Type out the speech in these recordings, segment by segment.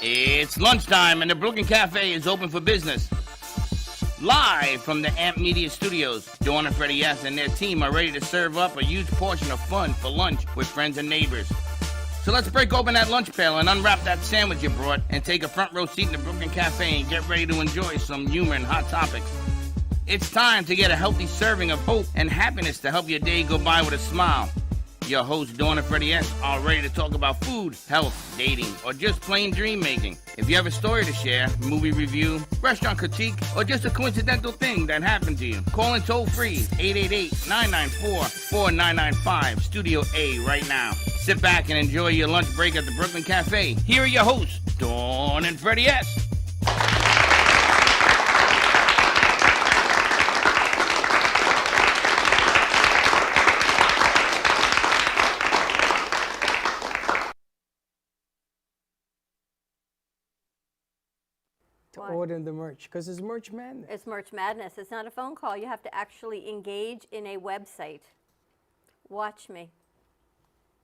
It's lunchtime and the Brooklyn Cafe is open for business. Live from the AMP Media Studios, Dawn and Freddie S. and their team are ready to serve up a huge portion of fun for lunch with friends and neighbors. So let's break open that lunch pail and unwrap that sandwich you brought and take a front row seat in the Brooklyn Cafe and get ready to enjoy some humor and hot topics. It's time to get a healthy serving of hope and happiness to help your day go by with a smile. Your hosts, Dawn and Freddie S., are ready to talk about food, health, dating, or just plain dream making. If you have a story to share, movie review, restaurant critique, or just a coincidental thing that happened to you, call in toll free 888-994-4995, Studio A right now. Sit back and enjoy your lunch break at the Brooklyn Cafe. Here are your hosts, Dawn and Freddie S. To order the merch, because it's Merch Madness. It's Merch Madness. It's not a phone call. You have to actually engage in a website. Watch me.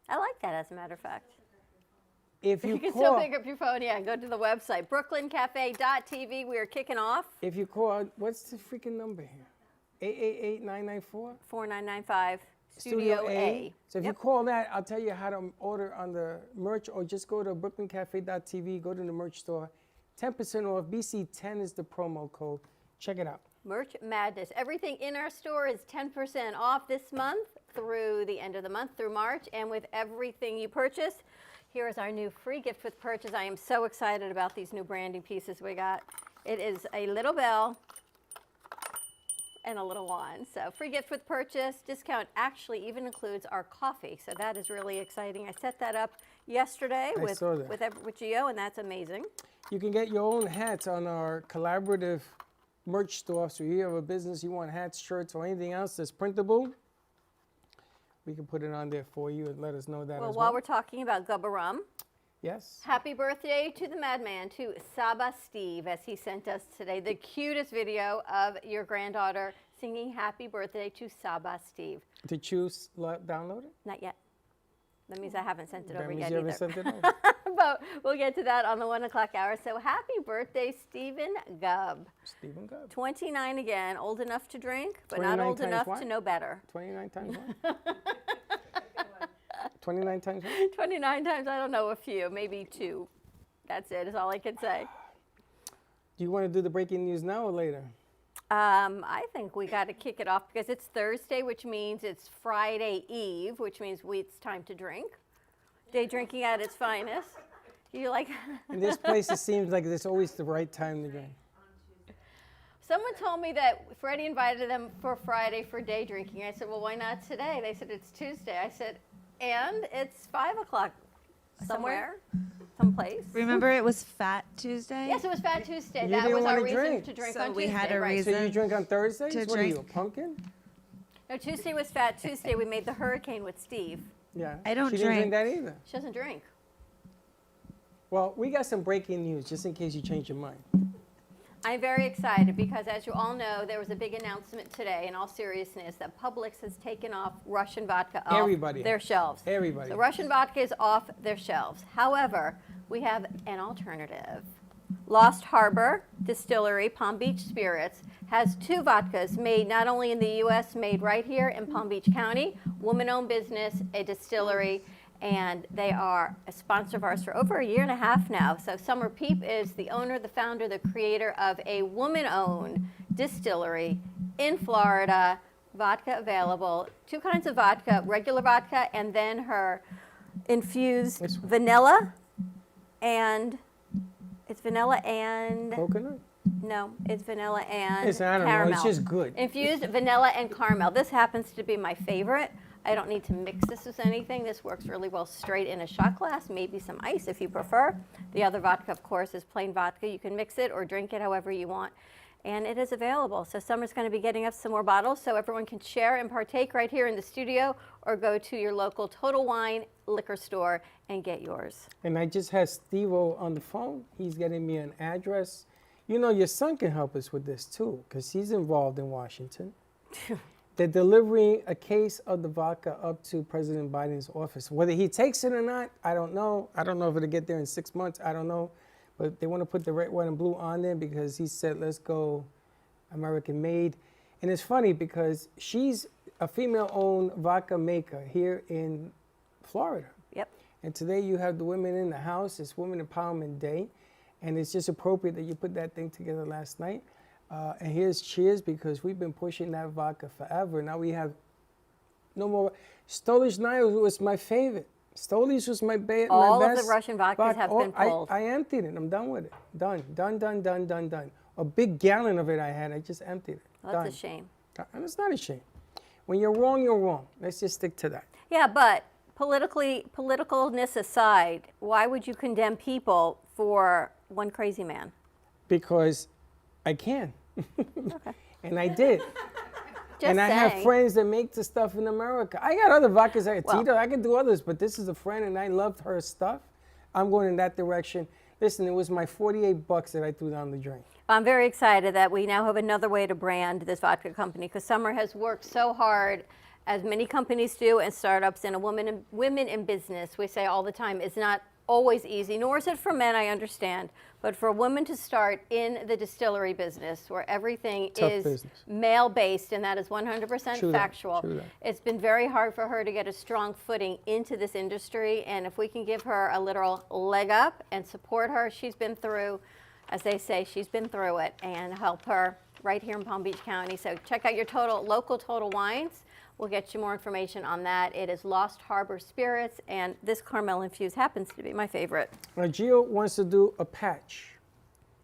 I like that, as a matter of fact. If You can still pick up your phone, yeah, and go to the website. BrooklynCafe.tv. We are kicking off. If you call, what's the freaking number here? 888-994? 4995 Studio A. So if you call that, I'll tell you how to order on the merch, or just go to BrooklynCafe.tv, go to the merch store. 10% off. BC10 is the promo code. Check it out. Merch Madness. Everything in our store is 10% off this month through the end of the month, through March. And with everything you purchase, here is our new free gift with purchase. I am so excited about these new branding pieces we got. It is a little bell and a little wand. So free gift with purchase. Discount actually even includes our coffee. So that is really exciting. I set that up yesterday with Gio, and that's amazing. You can get your own hats on our collaborative merch store. So if you have a business, you want hats, shirts, or anything else that's printable, we can put it on there for you and let us know that as well. Well, while we're talking about Gubba Rum, yes. Happy birthday to the madman, to Saba Steve, as he sent us today the cutest video of your granddaughter singing happy birthday to Saba Steve. Did you download it? Not yet. That means I haven't sent it over yet you either. haven't sent it over. But we'll get to that on the 1 o'clock hour. So happy birthday, Stephen Gubb. Stephen Gubb. 29 again, old enough to drink, but not old enough to know better. 29 times what? 29 times what? 29 times, I don't know, a few, maybe 2. That's it, is all I can say. Do you want to do the breaking news now or later? I think we got to kick it off because it's Thursday, which means it's Friday Eve, which means it's time to drink. Day drinking at its finest. You like? In this place, it seems like it's always the right time to drink. Someone told me that Freddie invited them for Friday for day drinking. I said, well, why not today? They said, it's Tuesday. I said, and it's 5 o'clock somewhere, someplace. Remember it was Fat Tuesday? Yes, it was Fat Tuesday. You that didn't was our wanna reason drink. to drink So on we Tuesday. had a right. reason. So you drink on Thursdays? To What are drink. you, a pumpkin? No, Tuesday was Fat Tuesday. We made the hurricane with Steve. Yeah. I don't She didn't drink drink. that either. She doesn't drink. Well, we got some breaking news, just in case you change your mind. I'm very excited because, as you all know, there was a big announcement today, in all seriousness, that Publix has taken off Russian vodka off their shelves. Everybody. So Russian vodka is off their shelves. However, we have an alternative. Lost Harbor Distillery, Palm Beach Spirits, has 2 vodkas made not only in the U.S., made right here in Palm Beach County, woman-owned business, a distillery, and they are a sponsor of ours for over a year and a half now. So Summer Peep is the owner, the founder, the creator of a woman-owned distillery in Florida. Vodka available, 2 kinds of vodka, regular vodka, and then her infused vanilla, and it's vanilla and Coconut? no, it's vanilla and It's, I don't caramel. know, it's just good. Infused vanilla and caramel. This happens to be my favorite. I don't need to mix this with anything. This works really well straight in a shot glass, maybe some ice if you prefer. The other vodka, of course, is plain vodka. You can mix it or drink it however you want. and it is available. So Summer's going to be getting us some more bottles so everyone can share and partake right here in the studio, or go to your local Total Wine liquor store and get yours. And I just had Steve-O on the phone. He's getting me an address. You know, your son can help us with this too, because he's involved in Washington. They're delivering a case of the vodka up to President Biden's office. Whether he takes it or not, I don't know. I don't know if it'll get there in 6 months. I don't know. But they want to put the red, white, and blue on there because he said, let's go American made. And it's funny because she's a female-owned vodka maker here in Florida. Yep. And today you have the women in the house. It's Women Empowerment Day. And it's just appropriate that you put that thing together last night. And here's cheers, because we've been pushing that vodka forever. Now we have no more. Stolicz Nile was my favorite. Stolicz was my best. All of the Russian vodkas have been pulled. I emptied it. I'm done with it. Done. A big gallon of it I had. I just emptied it. Well, that's a shame. And it's not a shame. When you're wrong, you're wrong. Let's just stick to that. Yeah, but politicalness aside, why would you condemn people for one crazy man? Because I can. Okay. And I did. Just and I saying. have friends that make the stuff in America. I got other vodkas. Well- Tito, I can do others, but this is a friend, and I loved her stuff. I'm going in that direction. Listen, it was my $48 that I threw down the drain. I'm very excited that we now have another way to brand this vodka company, because Summer has worked so hard, as many companies do, and startups, and women in business, we say all the time, is not always easy, nor is it for men, I understand. But for a woman to start in the distillery business, where everything Tough is business. male-based, and that is 100% True that, factual, true that. it's been very hard for her to get a strong footing into this industry. And if we can give her a literal leg up and support her, she's been through, as they say, she's been through it, and help her right here in Palm Beach County. So check out your local Total Wines. We'll get you more information on that. It is Lost Harbor Spirits, and this caramel infused happens to be my favorite. Now, Gio wants to do a patch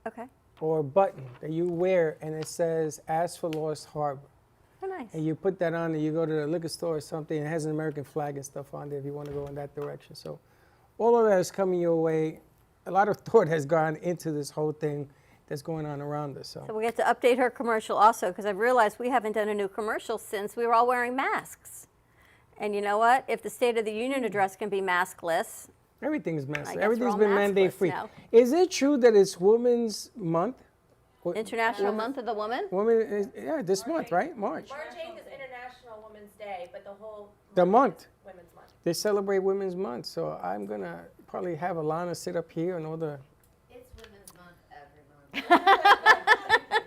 Okay. or a button that you wear, and it says, Ask for Lost Harbor. Oh, nice. And you put that on, and you go to the liquor store or something, and it has an American flag and stuff on there if you want to go in that direction. So all of that is coming your way. A lot of thought has gone into this whole thing that's going on around us. So we get to update her commercial also, because I've realized we haven't done a new commercial since we were all wearing masks. And you know what? If the State of the Union address can be maskless, Everything's massive. I guess Everything's we're all been maskless mandate free. now. Is it true that it's Women's Month? International Month of the Woman. Yeah, this month, right? March. March 8th is International Women's Day, but the whole The month. is Women's Month. They celebrate Women's Month, so I'm gonna probably have Alana sit up here and all the. It's Women's Month every month.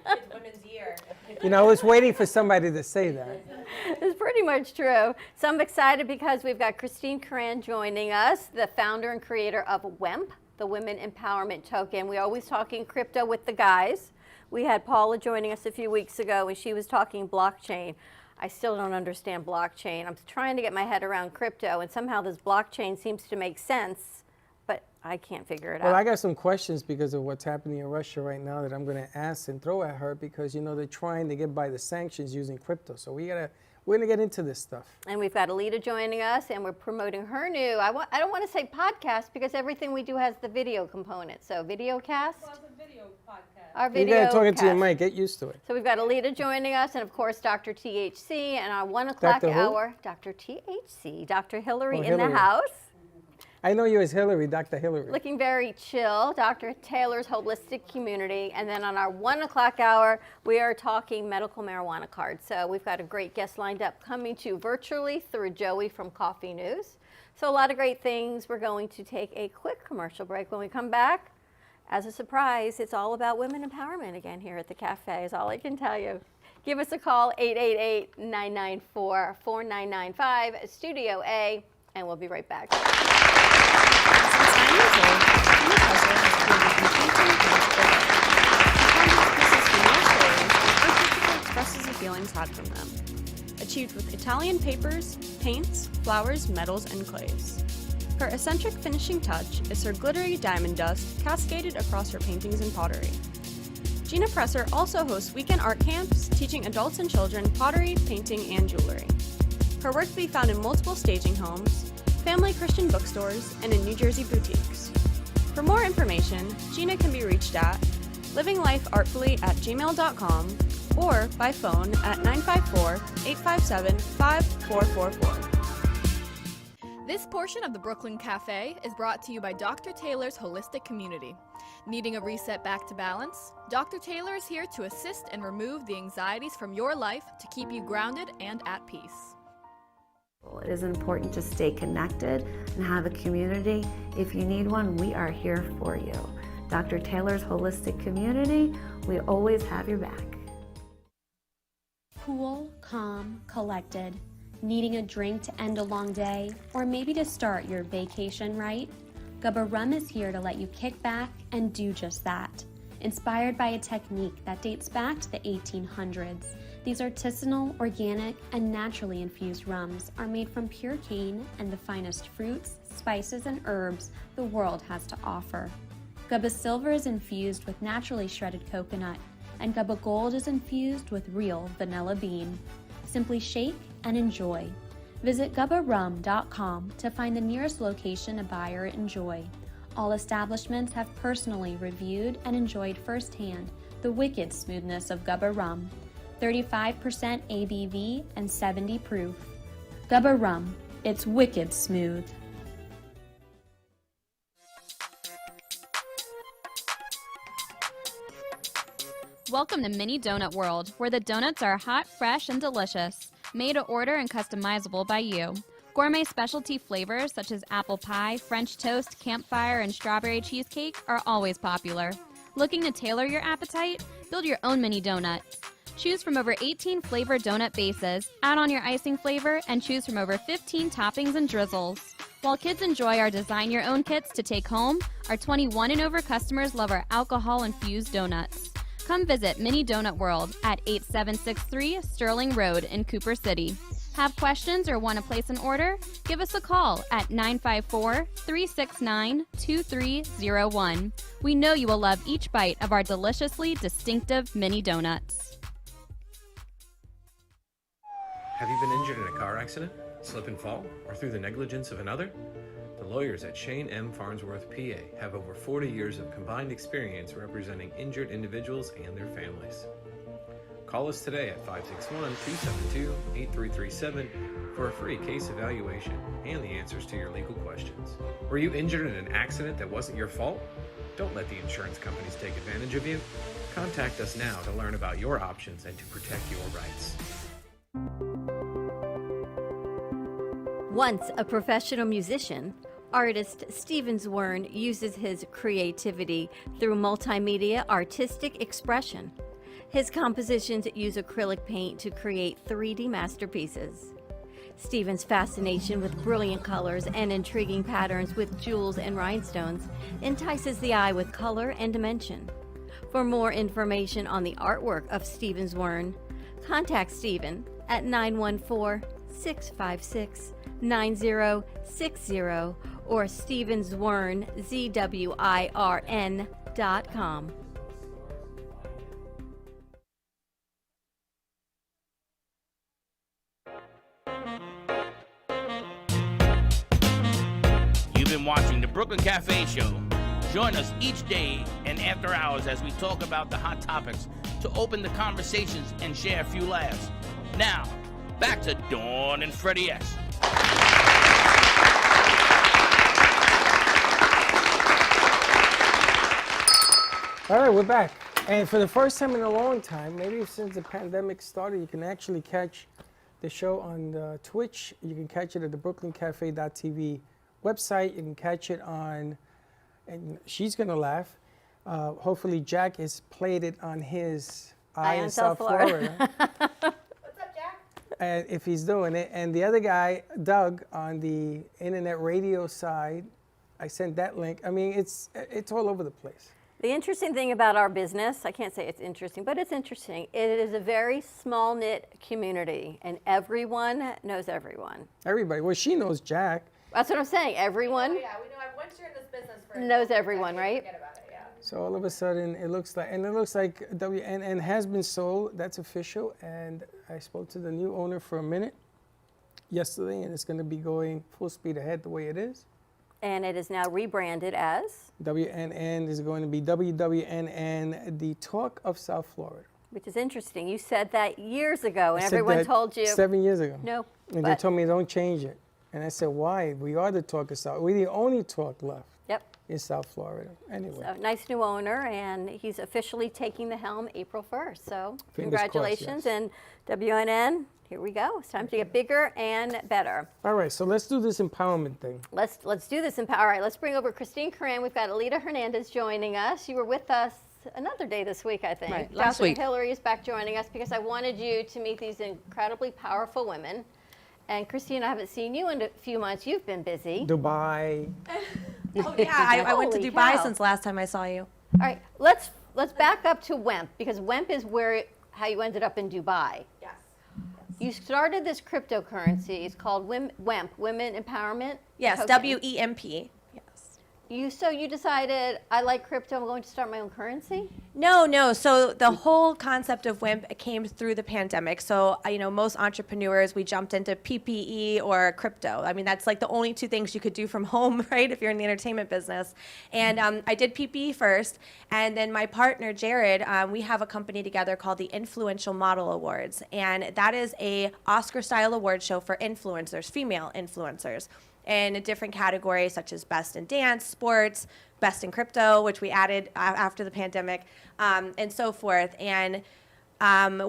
It's Women's Year. You know, I was waiting for somebody to say that. It's pretty much true. So I'm excited because we've got Christine Coran joining us, the founder and creator of WEMP, the Women Empowerment Token. We're always talking crypto with the guys. We had Paula joining us a few weeks ago, and she was talking blockchain. I still don't understand blockchain. I'm trying to get my head around crypto, and somehow this blockchain seems to make sense, but I can't figure it Well, out. I got some questions because of what's happening in Russia right now that I'm gonna ask and throw at her because, you know, they're trying to get by the sanctions using crypto. So we're gonna get into this stuff. And we've got Alita joining us, and we're promoting her new, I don't want to say podcast, because everything we do has the video component. So videocast? Well, it's a video podcast. Our You video gotta talk into your cast. mic. Get used to it. So we've got Alita joining us, and of course Dr. THC, and our 1 o'clock Dr. who? hour, Dr. THC, Dr. Hillary Oh, in Hillary. the house, I know you as Hillary, Dr. Hillary. looking very chill, Dr. Taylor's Holistic Community, and then on our 1 o'clock hour, we are talking medical marijuana cards. So we've got a great guest lined up coming to you virtually through Joey from Coffee News. So a lot of great things. We're going to take a quick commercial break. When we come back, as a surprise, it's all about women empowerment again here at the cafe, is all I can tell you. Give us a call, 888-994-4995, Studio A, and we'll be right back. Since 9 years old, Gina Presser has created enhancing pieces from real stories, where people expresses the feelings had from them. Achieved with Italian papers, paints, flowers, metals, and clays. Her eccentric finishing touch is her glittery diamond dust cascaded across her paintings and pottery. Gina Presser also hosts weekend art camps, teaching adults and children pottery, painting, and jewelry. Her work can be found in multiple staging homes, family Christian bookstores, and in New Jersey boutiques. For more information, Gina can be reached at livinglifeartfully@gmail.com, or by phone at 954-857-5444. This portion of the Brooklyn Cafe is brought to you by Dr. Taylor's Holistic Community. Needing a reset back to balance? Dr. Taylor is here to assist and remove the anxieties from your life to keep you grounded and at peace. It is important to stay connected and have a community. If you need one, we are here for you. Dr. Taylor's Holistic Community, we always have your back. Cool, calm, collected. Needing a drink to end a long day, or maybe to start your vacation right? Gubba Rum is here to let you kick back and do just that. Inspired by a technique that dates back to the 1800s, these artisanal, organic, and naturally infused rums are made from pure cane and the finest fruits, spices, and herbs the world has to offer. Gubba Silver is infused with naturally shredded coconut, and Gubba Gold is infused with real vanilla bean. Simply shake and enjoy. Visit gubbarum.com to find the nearest location to buy or enjoy. All establishments have personally reviewed and enjoyed firsthand the wicked smoothness of Gubba Rum. 35% ABV and 70 proof. Gubba Rum, it's wicked smooth. Welcome to Mini Donut World, where the donuts are hot, fresh, and delicious, made to order and customizable by you. Gourmet specialty flavors such as apple pie, French toast, campfire, and strawberry cheesecake are always popular. Looking to tailor your appetite? Build your own mini donut. Choose from over 18 flavored donut bases, add on your icing flavor, and choose from over 15 toppings and drizzles. While kids enjoy our design your own kits to take home, our 21 and over customers love our alcohol-infused donuts. Come visit Mini Donut World at 8763 Sterling Road in Cooper City. Have questions or want to place an order? Give us a call at 954-369-2301. We know you will love each bite of our deliciously distinctive mini donuts. Have you been injured in a car accident, slip and fall, or through the negligence of another? The lawyers at Shane M. Farnsworth, PA have over 40 years of combined experience representing injured individuals and their families. Call us today at 561-272-8337 for a free case evaluation and the answers to your legal questions. Were you injured in an accident that wasn't your fault? Don't let the insurance companies take advantage of you. Contact us now to learn about your options and to protect your rights. Once a professional musician, artist Steven Zwirn uses his creativity through multimedia artistic expression. His compositions use acrylic paint to create 3D masterpieces. Steven's fascination with brilliant colors and intriguing patterns with jewels and rhinestones entices the eye with color and dimension. For more information on the artwork of Steven Zwirn, contact Steven at 914-656-9060 or stevenzwirn.com. You've been watching the Brooklyn Cafe Show. Join us each day and after hours as we talk about the hot topics to open the conversations and share a few laughs. Now, back to Dawn and Freddie S. All right, we're back. And for the first time in a long time, maybe since the pandemic started, you can actually catch the show on Twitch. You can catch it at the brooklyncafe.tv website. You can catch it on, and she's going to laugh, hopefully Jack has played it on his eye in South Florida. What's up, Jack? And if he's doing it. And the other guy, Doug, on the internet radio side, I sent that link. I mean, it's all over the place. The interesting thing about our business, I can't say it's interesting, but it's interesting. It is a very small knit community, and everyone knows everyone. Everybody. Well, she knows Jack. That's what I'm saying. Everyone Yeah, we know. Once you're in this business for knows everyone, right? Forget about it. Yeah. So all of a sudden, it looks like WNN has been sold. That's official. And I spoke to the new owner for a minute yesterday, and it's going to be going full speed ahead the way it is. And it is now rebranded as, WNN is going to be WWNN, the Talk of South Florida. which is interesting. You said that years ago, and I said everyone that told you. 7 years ago. No. And they told me don't change it. And I said, why? We are the Talk of South. We're the only talk left Yep. in South Florida. Anyway. So nice new owner, and he's officially taking the helm April 1st. So Fingers crossed, congratulations, yes. and WNN, here we go. It's time to get bigger and better. All right, so let's do this empowerment thing. Let's do this. All right, let's bring over Christine Coran. We've got Alita Hernandez joining us. You were with us another day this week, I think. Right, last Dr. week. Hillary is back joining us because I wanted you to meet these incredibly powerful women. And Christine, I haven't seen you in a few months. You've been busy. Dubai. Oh, yeah, I went to Holy Dubai cow. since last time I saw you. All right, let's back up to WEMP, because WEMP is how you ended up in Dubai. Yes. You started this cryptocurrency. It's called WEMP, Women Empowerment. Yes, Token. WEMP. Yes. So you decided, I like crypto, I'm going to start my own currency? No. So the whole concept of WIMP came through the pandemic. So, most entrepreneurs, we jumped into PPE or crypto. I mean, that's like the only two things you could do from home, right? If you're in the entertainment business. And I did PPE first. And then my partner, Jared, we have a company together called the Influential Model Awards. And that is a Oscar-style award show for influencers, female influencers, in different categories such as best in dance, sports, best in crypto, which we added after the pandemic, and so forth. And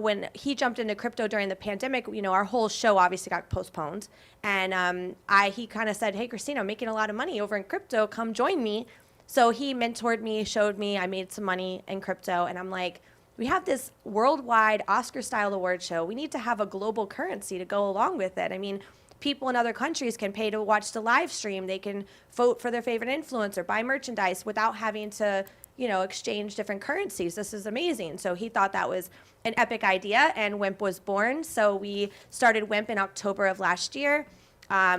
when he jumped into crypto during the pandemic, our whole show obviously got postponed. And he kind of said, hey, Christina, I'm making a lot of money over in crypto. Come join me. So he mentored me, showed me, I made some money in crypto. And I'm like, we have this worldwide Oscar-style award show. We need to have a global currency to go along with it. I mean, people in other countries can pay to watch the live stream. They can vote for their favorite influencer, buy merchandise without having to, exchange different currencies. This is amazing. So he thought that was an epic idea, and WIMP was born. So we started WIMP in October of last year.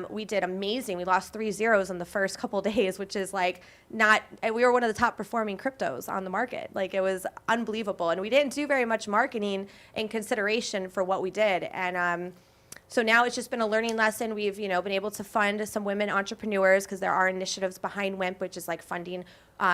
We did amazing. We lost 3 zeros in the first couple days, which is we were one of the top performing cryptos on the market. Like, it was unbelievable. And we didn't do very much marketing in consideration for what we did. And, so now it's just been a learning lesson. We've, been able to fund some women entrepreneurs because there are initiatives behind WIMP, which is like funding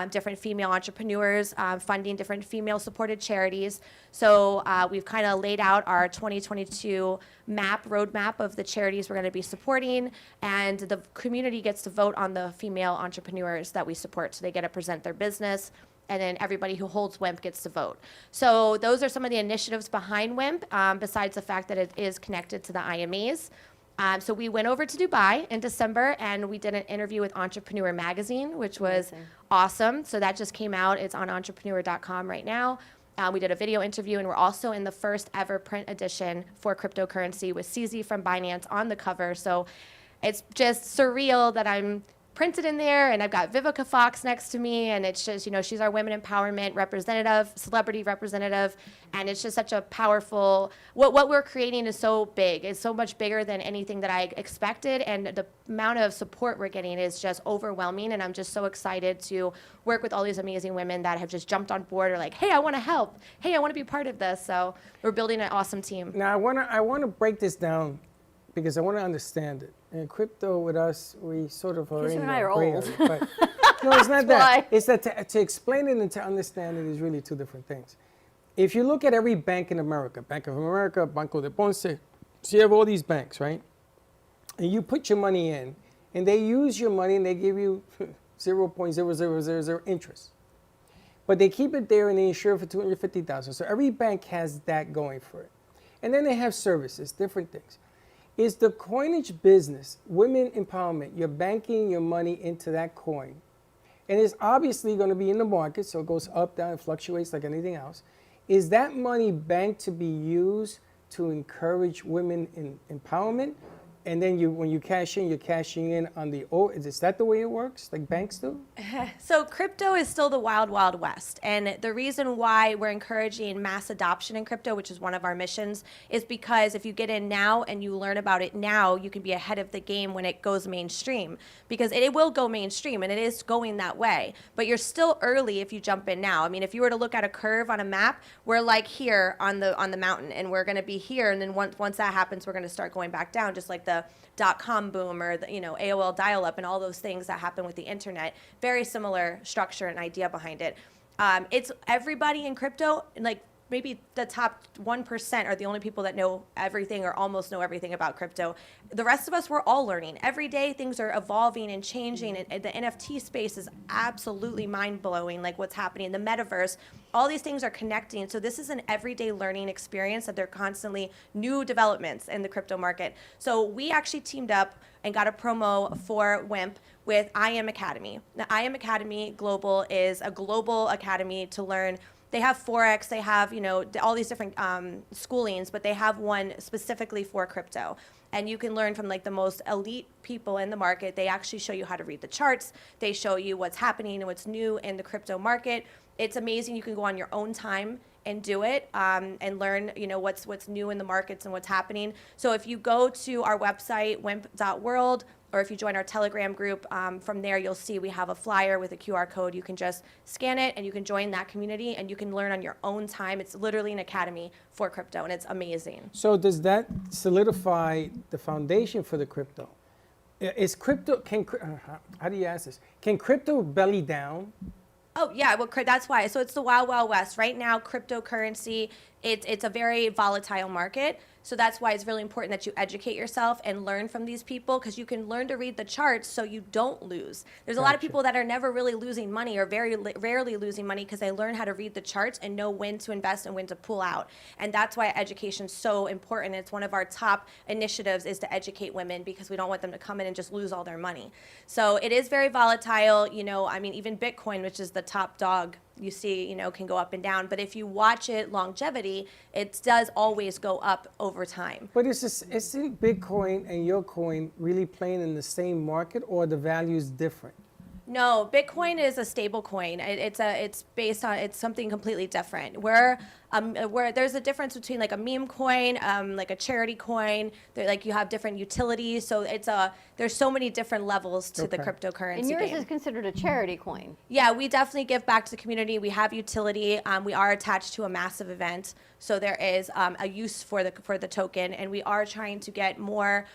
different female entrepreneurs, funding different female-supported charities. So we've kind of laid out our 2022 roadmap of the charities we're going to be supporting, and the community gets to vote on the female entrepreneurs that we support. So they get to present their business, and then everybody who holds WIMP gets to vote. So those are some of the initiatives behind WIMP, besides the fact that it is connected to the IMAs. So we went over to Dubai in December, and we did an interview with Entrepreneur Magazine, which was awesome. So that just came out. It's on entrepreneur.com right now. We did a video interview, and we're also in the first ever print edition for cryptocurrency with CZ from Binance on the cover. So it's just surreal that I'm printed in there, and I've got Vivica Fox next to me, and it's just, she's our women empowerment representative, celebrity representative, and it's just such a powerful, what we're creating is so big. It's so much bigger than anything that I expected, and the amount of support we're getting is just overwhelming, and I'm just so excited to work with all these amazing women that have just jumped on board, or like, hey, I want to help. Hey, I want to be part of this. So we're building an awesome team. Now, I want to break this down because I want to understand it. And crypto with us, we sort of are Because in you and I that are gray old. area, but no, it's not that. why. It's that to explain it and to understand it is really two different things. If you look at every bank in America, Bank of America, Banco de Ponce, so you have all these banks, right? And you put your money in, and they use your money, and they give you 0.0000 interest. But they keep it there, and they insure it for $250,000. So every bank has that going for it. And then they have services, different things. Is the coinage business, women empowerment, you're banking your money into that coin. And it's obviously going to be in the market, so it goes up, down, it fluctuates like anything else. Is that money banked to be used to encourage women in empowerment? And then when you cash in, you're cashing in on the, is that the way it works, like banks do? So crypto is still the wild, wild west. And the reason why we're encouraging mass adoption in crypto, which is one of our missions, is because if you get in now and you learn about it now, you can be ahead of the game when it goes mainstream. Because it will go mainstream, and it is going that way. But you're still early if you jump in now. I mean, if you were to look at a curve on a map, we're like here on the mountain, and we're going to be here. And then once that happens, we're going to start going back down, just like the .com boom or the, AOL dial-up and all those things that happen with the internet. Very similar structure and idea behind it. It's everybody in crypto, like maybe the top 1% are the only people that know everything or almost know everything about crypto. The rest of us, we're all learning. Every day things are evolving and changing, and the NFT space is absolutely mind-blowing, like what's happening in the metaverse. All these things are connecting. So this is an everyday learning experience that they're constantly new developments in the crypto market. So we actually teamed up and got a promo for WIMP with I Am Academy. Now, I Am Academy Global is a global academy to learn. They have Forex, they have, all these different schoolings, but they have one specifically for crypto. And you can learn from like the most elite people in the market. They actually show you how to read the charts. They show you what's happening and what's new in the crypto market. It's amazing. You can go on your own time and do it and learn, what's new in the markets and what's happening. So if you go to our website, wimp.world, or if you join our Telegram group, from there you'll see we have a flyer with a QR code. You can just scan it and you can join that community and you can learn on your own time. It's literally an academy for crypto and it's amazing. So does that solidify the foundation for the crypto? Is crypto, how do you ask this? Can crypto belly down? Oh yeah, well that's why. So it's the wild, wild west. Right now, cryptocurrency, it's a very volatile market. So that's why it's really important that you educate yourself and learn from these people, because you can learn to read the charts so you don't lose. There's a lot of people that are never really losing money or very rarely losing money because they learn how to read the charts and know when to invest and when to pull out. And that's why education is so important. It's one of our top initiatives is to educate women, because we don't want them to come in and just lose all their money. So it is very volatile. Even Bitcoin, which is the top dog, you see, can go up and down. But if you watch it longevity, it does always go up over time. But isn't Bitcoin and your coin really playing in the same market, or the value is different? No, Bitcoin is a stable coin. It's based on, it's something completely different. Where there's a difference between like a meme coin, like a charity coin. You have different utilities. So there's so many different levels to the cryptocurrency. And yours game. is considered a charity coin. Yeah, we definitely give back to the community. We have utility. We are attached to a massive event, so there is a use for the token, and we are trying to get more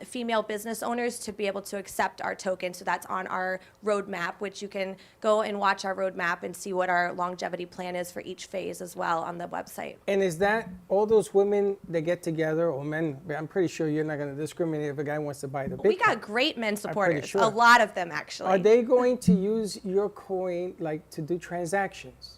female business owners to be able to accept our token. So that's on our roadmap, which you can go and watch our roadmap and see what our longevity plan is for each phase as well on the website. And is that all those women that get together, or men? I'm pretty sure you're not going to discriminate if a guy wants to buy the Bitcoin. We got great men supporters, sure. a lot of them actually. Are they going to use your coin to do transactions?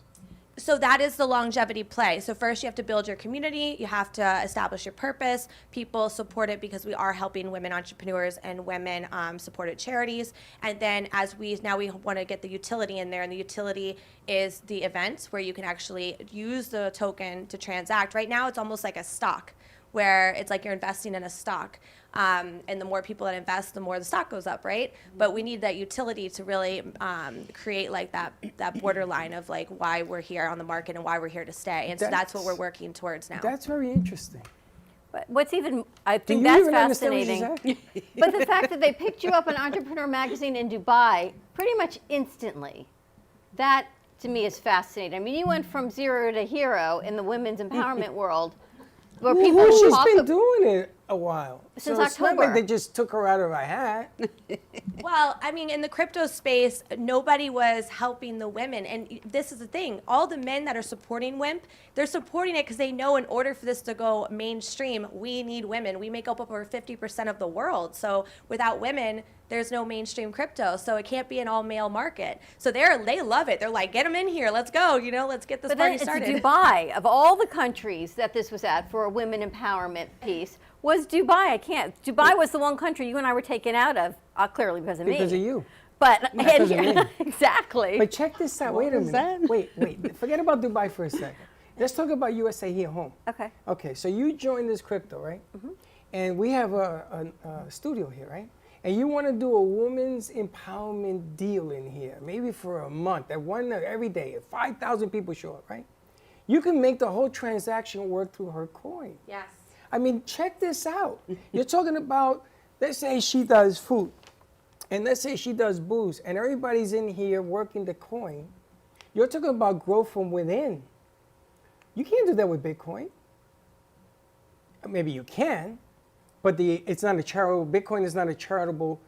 So that is the longevity play. So first you have to build your community. You have to establish your purpose. People support it because we are helping women entrepreneurs and women supported charities. And then we want to get the utility in there. And the utility is the events where you can actually use the token to transact. Right now it's almost like a stock, where it's like you're investing in a stock. And the more people that invest, the more the stock goes up, right? But we need that utility to really create like that borderline of like why we're here on the market and why we're here to stay. And so that's what we're working towards now. That's very interesting. But what's even, I think you that's even understand what fascinating. she's But the fact that they picked you up in Entrepreneur Magazine in Dubai pretty much instantly, that to me is fascinating. I mean, you went from zero to hero in the women's empowerment world, where people She's talk been doing it a while. Since so it's not October. like they just took her out of a hat. Well, I mean, in the crypto space, nobody was helping the women. And this is the thing. All the men that are supporting WIMP, they're supporting it because they know in order for this to go mainstream, we need women. We make up over 50% of the world. So without women, there's no mainstream crypto. So it can't be an all-male market. So they love it. They're like, get them in here. Let's go. Let's get this party started. It's Dubai. Of all the countries that this was at for a women empowerment piece, was Dubai. Dubai was the one country you and I were taken out of, clearly because of me. Because of you. But Because of me. exactly. But check this out. Wait a minute. Wait. Forget about Dubai for a second. Let's talk about USA here home. Okay. Okay. So you joined this crypto, right? Mm-hmm. And we have a studio here, right? And you want to do a women's empowerment deal in here, maybe for a month, every day, 5,000 people show up, right? You can make the whole transaction work through her coin. Yes. I mean, check this out. You're talking about, let's say she does food, and let's say she does booze, and everybody's in here working the coin. You're talking about growth from within. You can't do that with Bitcoin. Maybe you can, But it's not a charitable, Bitcoin is not a charitable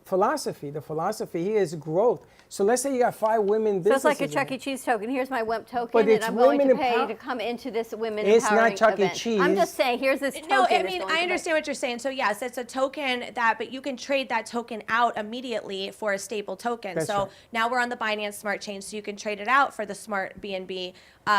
philosophy. The philosophy here is growth. So let's say you got 5 women So businesses. it's like a in Chuck it. E. Cheese token. Here's my WEMP token, But and it's I'm willing to women pay empower- to come into this women It's empowering not Chuck E. event. Cheese. I'm just saying, here's this token. No, I that's mean, going I to understand what you're saying. So yes, it's a token but you can trade that token out immediately for a stable token. That's so right. now we're on the Binance Smart Chain, so you can trade it out for the Smart BNB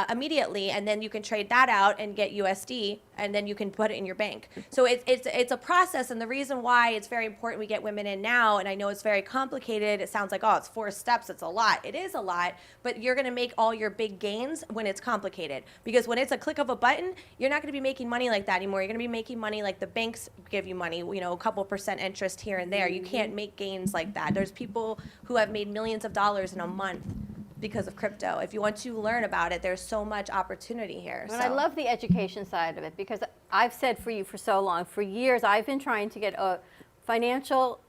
immediately, and then you can trade that out and get USD, and then you can put it in your bank. So it's a process, and the reason why it's very important we get women in now, and I know it's very complicated. It sounds like, oh, it's 4 steps, it's a lot. It is a lot, but you're going to make all your big gains when it's complicated, because when it's a click of a button, you're not going to be making money like that anymore. You're going to be making money like the banks give you money, you know, a couple % interest here and there. You can't make gains like that. There's people who have made millions of dollars in a month because of crypto. If you want to learn about it, there's so much opportunity here. And I love the education side of it, because I've said for you for so long, for years, I've been trying to get a financial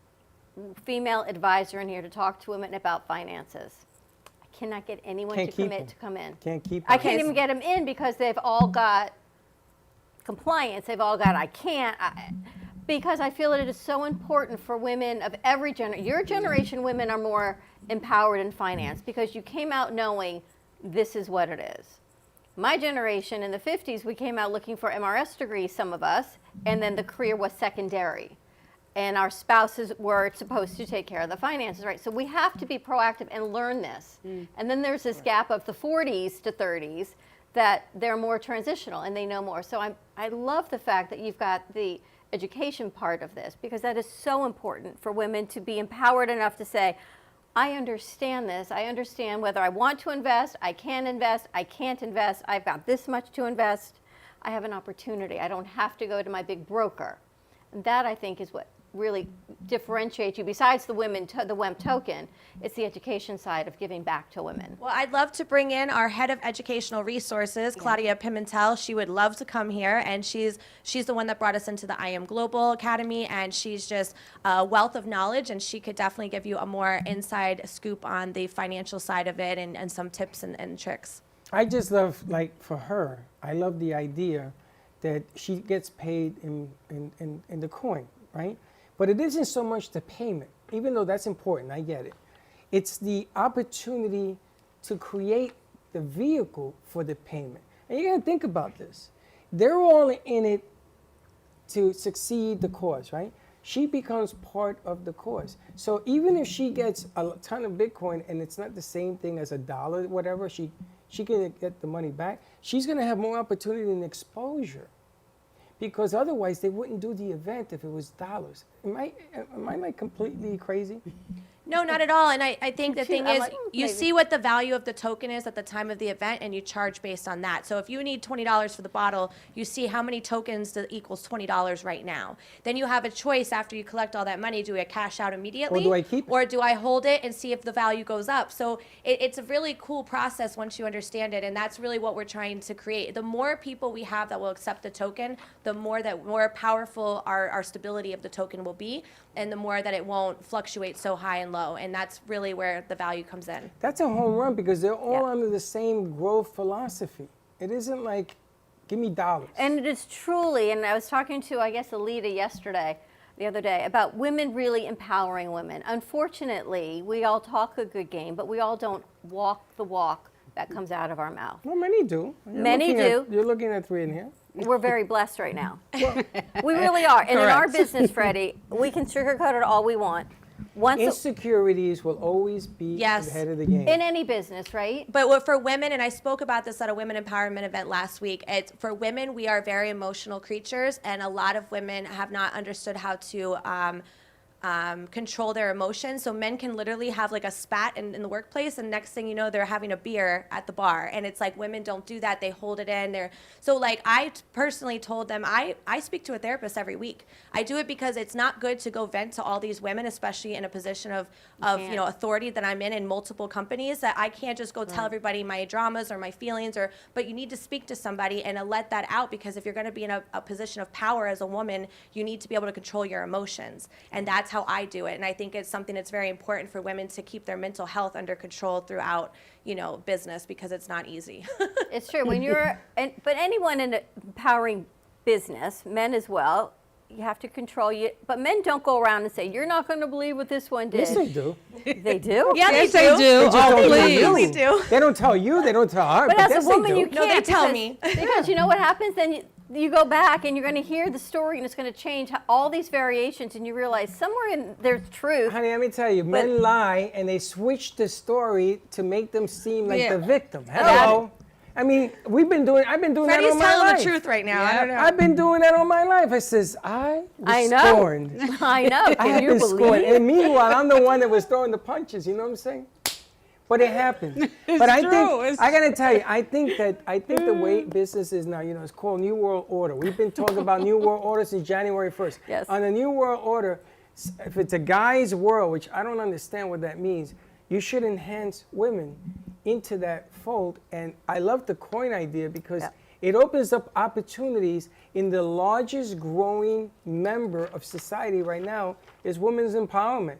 female advisor in here to talk to women about finances. I cannot get anyone Can't to keep commit them. to come in. Can't keep I them. can't even get them in because they've all got compliance. They've all got, I can't. Because I feel that it is so important for women of every generation. Your generation women are more empowered in finance because you came out knowing this is what it is. My generation in the 50s, we came out looking for MRS degrees, some of us, and then the career was secondary. And our spouses were supposed to take care of the finances, right? So we have to be proactive and learn this. And then there's this gap of the 40s to 30s that they're more transitional and they know more. So I love the fact that you've got the education part of this, because that is so important for women to be empowered enough to say, I understand this. I understand whether I want to invest, I can invest, I can't invest, I've got this much to invest. I have an opportunity. I don't have to go to my big broker. And that, I think, is what really differentiates you. Besides the the WEMP token, it's the education side of giving back to women. Well, I'd love to bring in our head of educational resources, Claudia Pimentel. She would love to come here, and she's the one that brought us into the I Am Global Academy, and she's just a wealth of knowledge, and she could definitely give you a more inside scoop on the financial side of it and some tips and tricks. I just love, like, for her, I love the idea that she gets paid in the coin, right? But it isn't so much the payment, even though that's important, I get it. It's the opportunity to create the vehicle for the payment. And you gotta think about this. They're all in it to succeed the cause, right? She becomes part of the cause. So even if she gets a ton of Bitcoin and it's not the same thing as $1, whatever, she can get the money back. She's gonna have more opportunity and exposure, because otherwise they wouldn't do the event if it was dollars. Am I like completely crazy? No, not at all. And I think the thing I'm is, like, you maybe. see what the value of the token is at the time of the event, and you charge based on that. So if you need $20 for the bottle, you see how many tokens that equals $20 right now. Then you have a choice after you collect all that money. Do I cash out immediately? Or do I keep it? Or do I hold it and see if the value goes up? So it's a really cool process once you understand it, and that's really what we're trying to create. The more people we have that will accept the token, the more powerful our stability of the token will be, and the more that it won't fluctuate so high and low. And that's really where the value comes in. That's a home run, because they're all under the same growth philosophy. It isn't like, give me dollars. And it is truly, and I was talking to, I guess, Alita the other day, about women really empowering women. Unfortunately, we all talk a good game, but we all don't walk the walk that comes out of our mouth. Well, many do. Many do. You're looking at 3 in here. We're very blessed right now. We really are. And in our business, Freddie, we can sugarcoat it all we want. Insecurities will always be ahead of the game. In any business, right? But for women, and I spoke about this at a women empowerment event last week, for women, we are very emotional creatures, and a lot of women have not understood how to control their emotions. So men can literally have like a spat in the workplace, and next thing you know, they're having a beer at the bar. And it's like, women don't do that. They hold it in. So like, I personally told them, I speak to a therapist every week. I do it because it's not good to go vent to all these women, especially in a position of authority that I'm in multiple companies, that I can't just go tell everybody my dramas or my feelings, but you need to speak to somebody and let that out, because if you're going to be in a position of power as a woman, you need to be able to control your emotions. And that's how I do it. And I think it's something that's very important for women to keep their mental health under control throughout, business, because it's not easy. It's true. When but anyone in empowering business, men as well, You have to control you. But men don't go around and say, "You're not going to believe what this one did." Yes, they do. They do? Yeah, Yes, they they do. do. They just Oh, don't tell please. you. do. They don't tell you. They don't tell her. But as yes, a woman, they you do. can't. No, they tell because- me. Because you know what happens? Then you go back and you're going to hear the story and it's going to change all these variations and you realize somewhere in there's truth. Honey, let me tell you, men lie and they switch the story to make them seem like Yeah. the victim. Hello. I mean, I've been doing Freddie's that all my telling life. the truth right now. I don't know. I've been doing that all my life. I says, I was know. scorned. I know. I Can have you been scorned. believe? And meanwhile, I'm the one that was throwing the punches. You know what I'm saying? But it happened. But I true. think I gotta tell you, I think the way business is now, it's called New World Order. We've been talking about New World Order since January 1st. Yes. On the New World Order, if it's a guy's world, which I don't understand what that means, you should enhance women into that fold. And I love the coin idea because it opens up opportunities in the largest growing member of society right now is women's empowerment.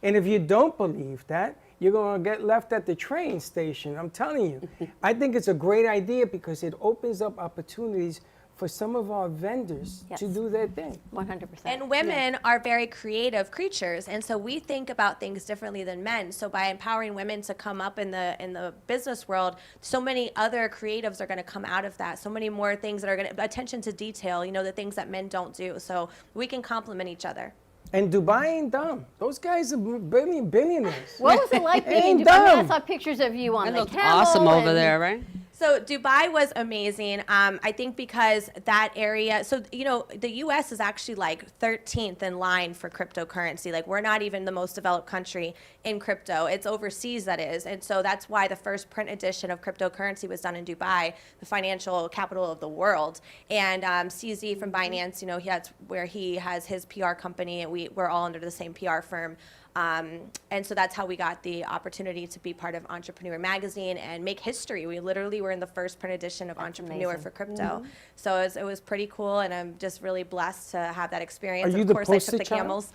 And if you don't believe that, you're going to get left at the train station. I'm telling you. I think it's a great idea because it opens up opportunities for some of our vendors to do their thing. 100%. And women are very creative creatures, and so we think about things differently than men. So by empowering women to come up in the business world, so many other creatives are going to come out of that. So many more things that are going to attention to detail. The things that men don't do. So we can complement each other. And Dubai ain't dumb. Those guys are billionaires. What was it like being in Ain't Dubai? I mean, I dumb. saw pictures of you on It the looked camel. awesome over and- there, right? So Dubai was amazing. I think because that area, the U.S. is actually like 13th in line for cryptocurrency. Like we're not even the most developed country in crypto. It's overseas that is. And so that's why the first print edition of cryptocurrency was done in Dubai, the financial capital of the world. And CZ from Binance, that's where he has his PR company and we're all under the same PR firm. And so that's how we got the opportunity to be part of Entrepreneur Magazine and make history. We literally were in the first print edition of Entrepreneur amazing. for crypto. So it was pretty cool, and I'm just really blessed to have that experience. Are you of the course, I took poster the child? camels.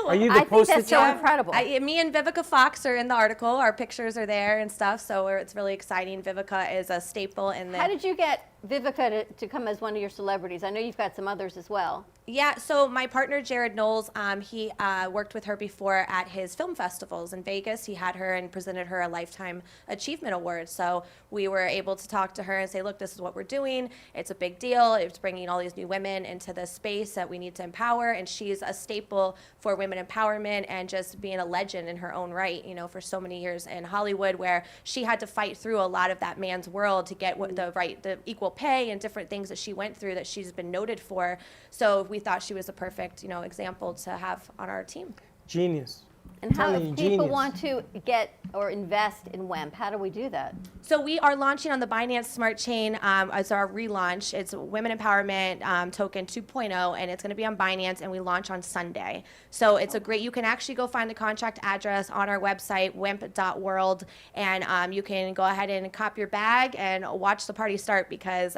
Are you the I think poster that's so child? incredible. Me and Vivica Fox are in the article. Our pictures are there and stuff, so it's really exciting. Vivica is a staple in the. How did you get Vivica to come as one of your celebrities? I know you've got some others as well. Yeah, so my partner Jared Knowles, he worked with her before at his film festivals in Vegas. He had her and presented her a Lifetime Achievement Award. So we were able to talk to her and say, look, this is what we're doing. It's a big deal. It's bringing all these new women into this space that we need to empower. And she's a staple for women empowerment and just being a legend in her own right, for so many years in Hollywood, where she had to fight through a lot of that man's world to get the equal pay and different things that she went through that she's been noted for. So we thought she was a perfect, example to have on our team. Genius. And how, Telling if you, people genius. want to get or invest in WEMP, how do we do that? So we are launching on the Binance Smart Chain as our relaunch. It's Women Empowerment Token 2.0, and it's going to be on Binance, and we launch on Sunday. So it's you can actually go find the contract address on our website, wemp.world, and you can go ahead and cop your bag and watch the party start, because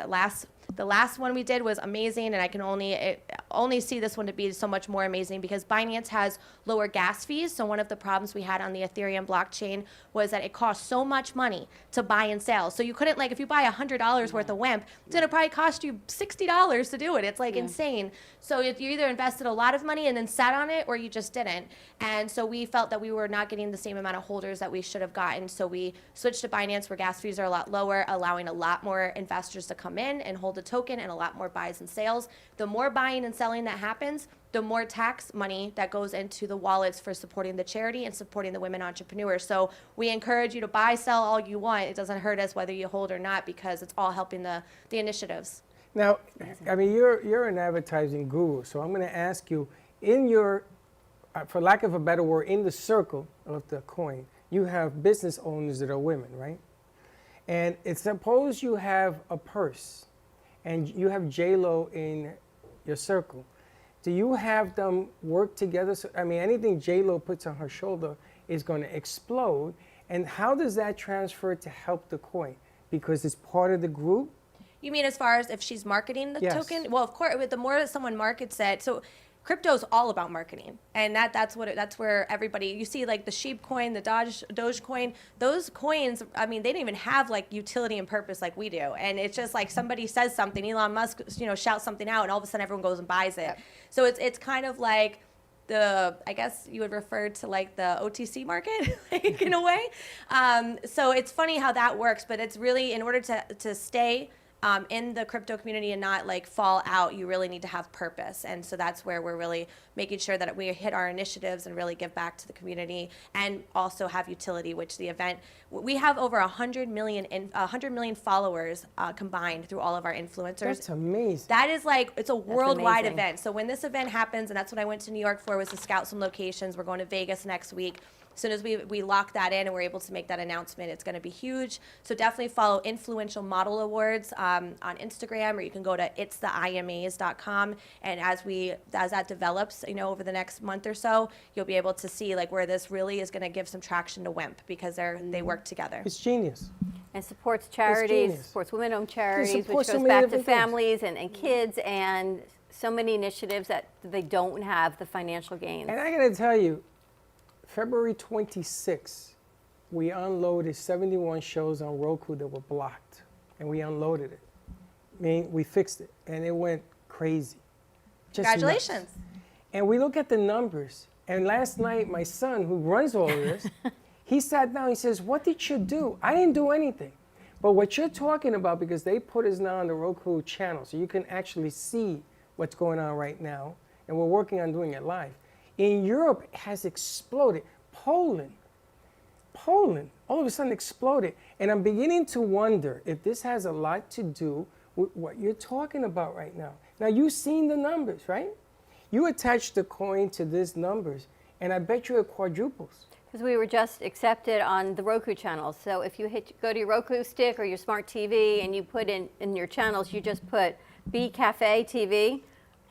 the last one we did was amazing, and I can only see this one to be so much more amazing because Binance has lower gas fees. So one of the problems we had on the Ethereum blockchain was that it cost so much money to buy and sell. So you couldn't, if you buy $100 worth of WEMP, it's going to probably cost you $60 to do it. It's insane. So if you either invested a lot of money and then sat on it, or you just didn't. And so we felt that we were not getting the same amount of holders that we should have gotten. So we switched to Binance, where gas fees are a lot lower, allowing a lot more investors to come in and hold the token, and a lot more buys and sales. The more buying and selling that happens, the more tax money that goes into the wallets for supporting the charity and supporting the women entrepreneurs. So we encourage you to buy, sell all you want. It doesn't hurt us whether you hold or not, because it's all helping the initiatives. Now, I mean, you're an advertising guru, so I'm going to ask you, in your, for lack of a better word, in the circle of the coin, you have business owners that are women, right? And suppose you have a purse, and you have J-Lo in your circle. Do you have them work together? So, I mean, anything J-Lo puts on her shoulder is going to explode. And how does that transfer to help the coin? Because it's part of the group? You mean as far as if she's marketing the Yes. token? Well, of course, the more that someone markets it, so crypto's all about marketing, and that's where everybody, you see like the Sheep coin, the Dogecoin, those coins, I mean, they don't even have like utility and purpose like we do, and it's just like somebody says something, Elon Musk, shouts something out, and all of a sudden everyone goes and buys it. So it's kind of like I guess you would refer to like the OTC market, like, in a way. So it's funny how that works, but it's really, in order to stay in the crypto community and not like fall out, you really need to have purpose. And so that's where we're really making sure that we hit our initiatives and really give back to the community, and also have utility, which the event, we have over 100 million followers combined through all of our influencers. That's amazing. That is like, it's a worldwide amazing. event. So when this event happens, and that's what I went to New York for, was to scout some locations. We're going to Vegas next week. As soon as we lock that in and we're able to make that announcement, it's going to be huge. So definitely follow Influential Model Awards on Instagram, or you can go to itstheimas.com. And as that develops, over the next month or so, you'll be able to see like where this really is going to give some traction to WIMP, because they work together. It's genius. And supports charities, genius. supports women-owned charities, which supports so goes many back to different things. families and kids, and so many initiatives that they don't have the financial gains. And I got to tell you, February 26th, we unloaded 71 shows on Roku that were blocked, and we unloaded it. I mean, we fixed it, and it went crazy. Just Congratulations. nuts. And we look at the numbers, and last night, my son, who runs all of this, he sat down, he says, what did you do? I didn't do anything. But what you're talking about, because they put us now on the Roku channel, so you can actually see what's going on right now, and we're working on doing it live. In Europe, it has exploded. Poland, all of a sudden exploded. And I'm beginning to wonder if this has a lot to do with what you're talking about right now. Now, you've seen the numbers, right? You attach the coin to these numbers, and I bet you it quadruples. Because we were just accepted on the Roku channels. So if you go to your Roku stick or your smart TV and you put in your channels, you just put B Cafe TV.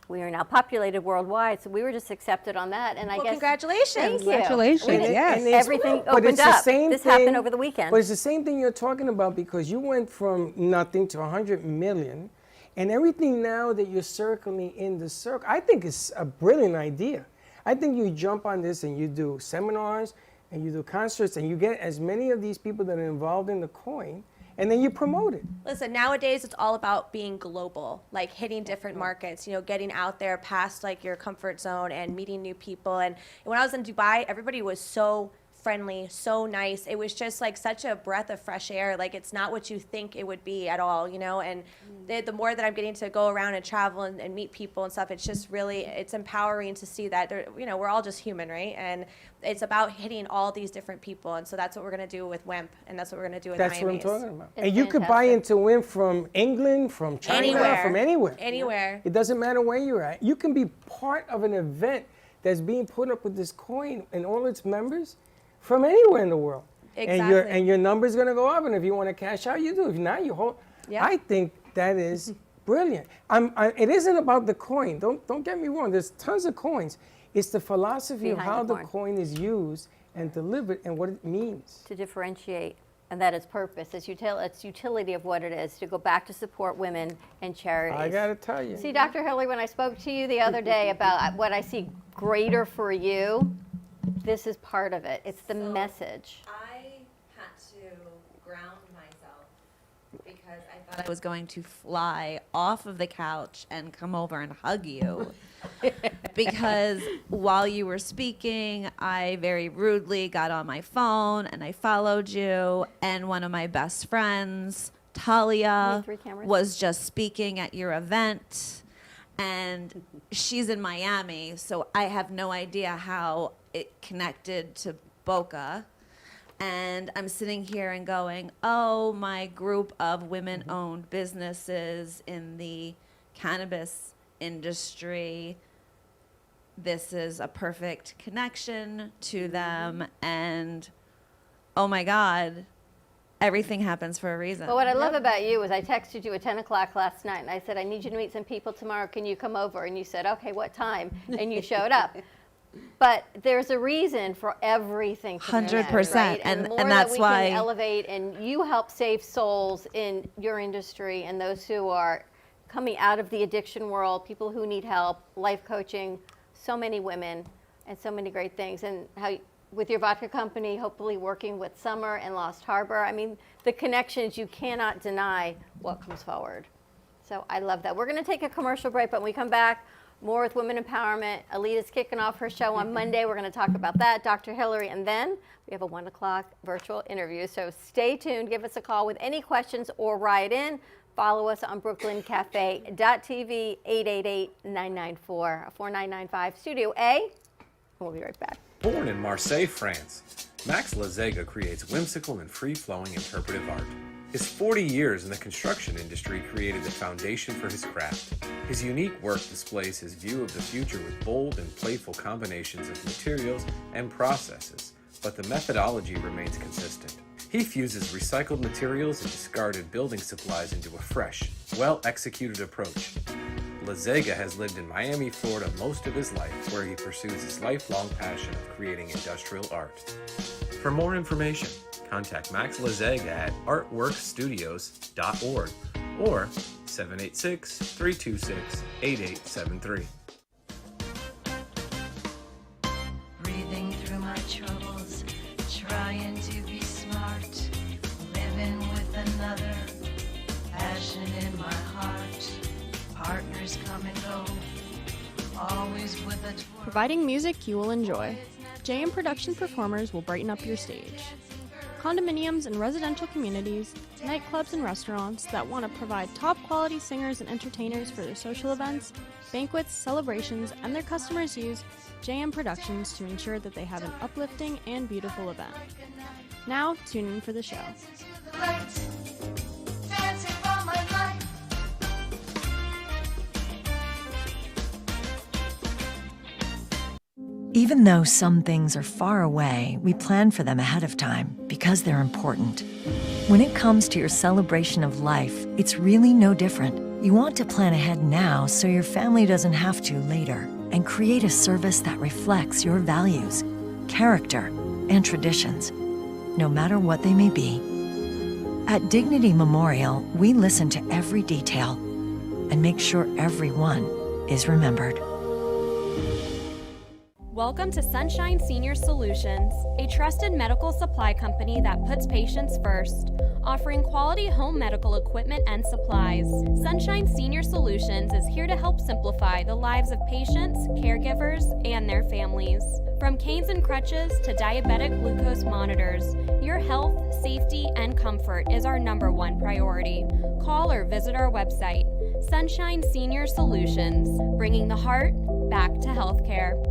We are now populated worldwide, so we were just accepted on that. And I guess congratulations. Thank you. Congratulations, yes. Everything But opened it's the up. same This thing- happened over the weekend. But it's the same thing you're talking about, because you went from nothing to 100 million, and everything now that you're circling in the circle, I think it's a brilliant idea. I think you jump on this and you do seminars and you do concerts and you get as many of these people that are involved in the coin, and then you promote it. Listen, nowadays it's all about being global, like hitting different markets, getting out there past like your comfort zone and meeting new people. And when I was in Dubai, everybody was so friendly, so nice. It was just like such a breath of fresh air. Like, it's not what you think it would be at all, and the more that I'm getting to go around and travel and meet people and stuff, it's just really, it's empowering to see that we're all just human, right? And it's about hitting all these different people. And so that's what we're going to do with WIMP, and that's what we're going to do with That's what I'm IMAs. talking about. It's And you could buy fantastic. into WIMP from England, from China, Anywhere. from anywhere. Anywhere. It doesn't matter where you're at. You can be part of an event that's being put up with this coin and all its members from anywhere in the world. Exactly. And your number's going to go up, and if you want to cash out, you do. If not, you hold. Yeah. I think that is brilliant. It isn't about the coin. Don't get me wrong. There's tons of coins. It's the philosophy of Behind how the the coin. coin is used and delivered and what it means. To differentiate, and that is purpose. It's utility of what it is, to go back to support women and charities. I got to tell you. See, Dr. Hillary, when I spoke to you the other day about what I see greater for you, this is part of it. It's the message. I had to ground myself because I thought I was going to fly off of the couch and come over and hug you. Because while you were speaking, I very rudely got on my phone and I followed you. And one of my best friends, Talia, Need 3 cameras? was just speaking at your event. And she's in Miami, so I have no idea how it connected to Boca. And I'm sitting here and going, oh, my group of women-owned businesses in the cannabis industry, this is a perfect connection to them. And oh my God, everything happens for a reason. But what I love about you is I texted you at 10 o'clock last night, and I said, I need you to meet some people tomorrow. Can you come over? And you said, okay, what time? And you showed up. But there's a reason for everything to connect, 100%, right? and the more that's that we why- can elevate, and you help save souls in your industry and those who are coming out of the addiction world, people who need help, life coaching, so many women and so many great things. And how, with your vodka company, hopefully working with Summer and Lost Harbor, I mean, the connections, you cannot deny what comes forward. So I love that. We're going to take a commercial break, but when we come back, more with women empowerment. Alita's kicking off her show on Monday. We're going to talk about that, Dr. Hillary, and then we have a 1 o'clock virtual interview. So stay tuned. Give us a call with any questions or write in. Follow us on brooklyncafe.tv, 888-994-4995, Studio A. And we'll be right back. Born in Marseille, France, Max Lazega creates whimsical and free-flowing interpretive art. His 40 years in the construction industry created the foundation for his craft. His unique work displays his view of the future with bold and playful combinations of materials and processes, but the methodology remains consistent. He fuses recycled materials and discarded building supplies into a fresh, well-executed approach. Lazega has lived in Miami, Florida most of his life, where he pursues his lifelong passion of creating industrial art. For more information, contact Max Lazega at artworkstudios.org or 786-326-8873. Breathing through my troubles, trying to be smart, living with another, passion in my heart, partners come and go, always with a twirl. Providing music you will enjoy. JM Production performers will brighten up your stage. Condominiums and residential communities, nightclubs and restaurants that want to provide top quality singers and entertainers for their social events, banquets, celebrations, and their customers use JM Productions to ensure that they have an uplifting and beautiful event. Now, tune in for the show. Dancing for my life. Even though some things are far away, we plan for them ahead of time because they're important. When it comes to your celebration of life, it's really no different. You want to plan ahead now so your family doesn't have to later, and create a service that reflects your values, character, and traditions, no matter what they may be. At Dignity Memorial, we listen to every detail and make sure everyone is remembered. Welcome to Sunshine Senior Solutions, a trusted medical supply company that puts patients first, offering quality home medical equipment and supplies. Sunshine Senior Solutions is here to help simplify the lives of patients, caregivers, and their families. From canes and crutches to diabetic glucose monitors, your health, safety, and comfort is our #1 priority. Call or visit our website, Sunshine Senior Solutions, bringing the heart back to healthcare.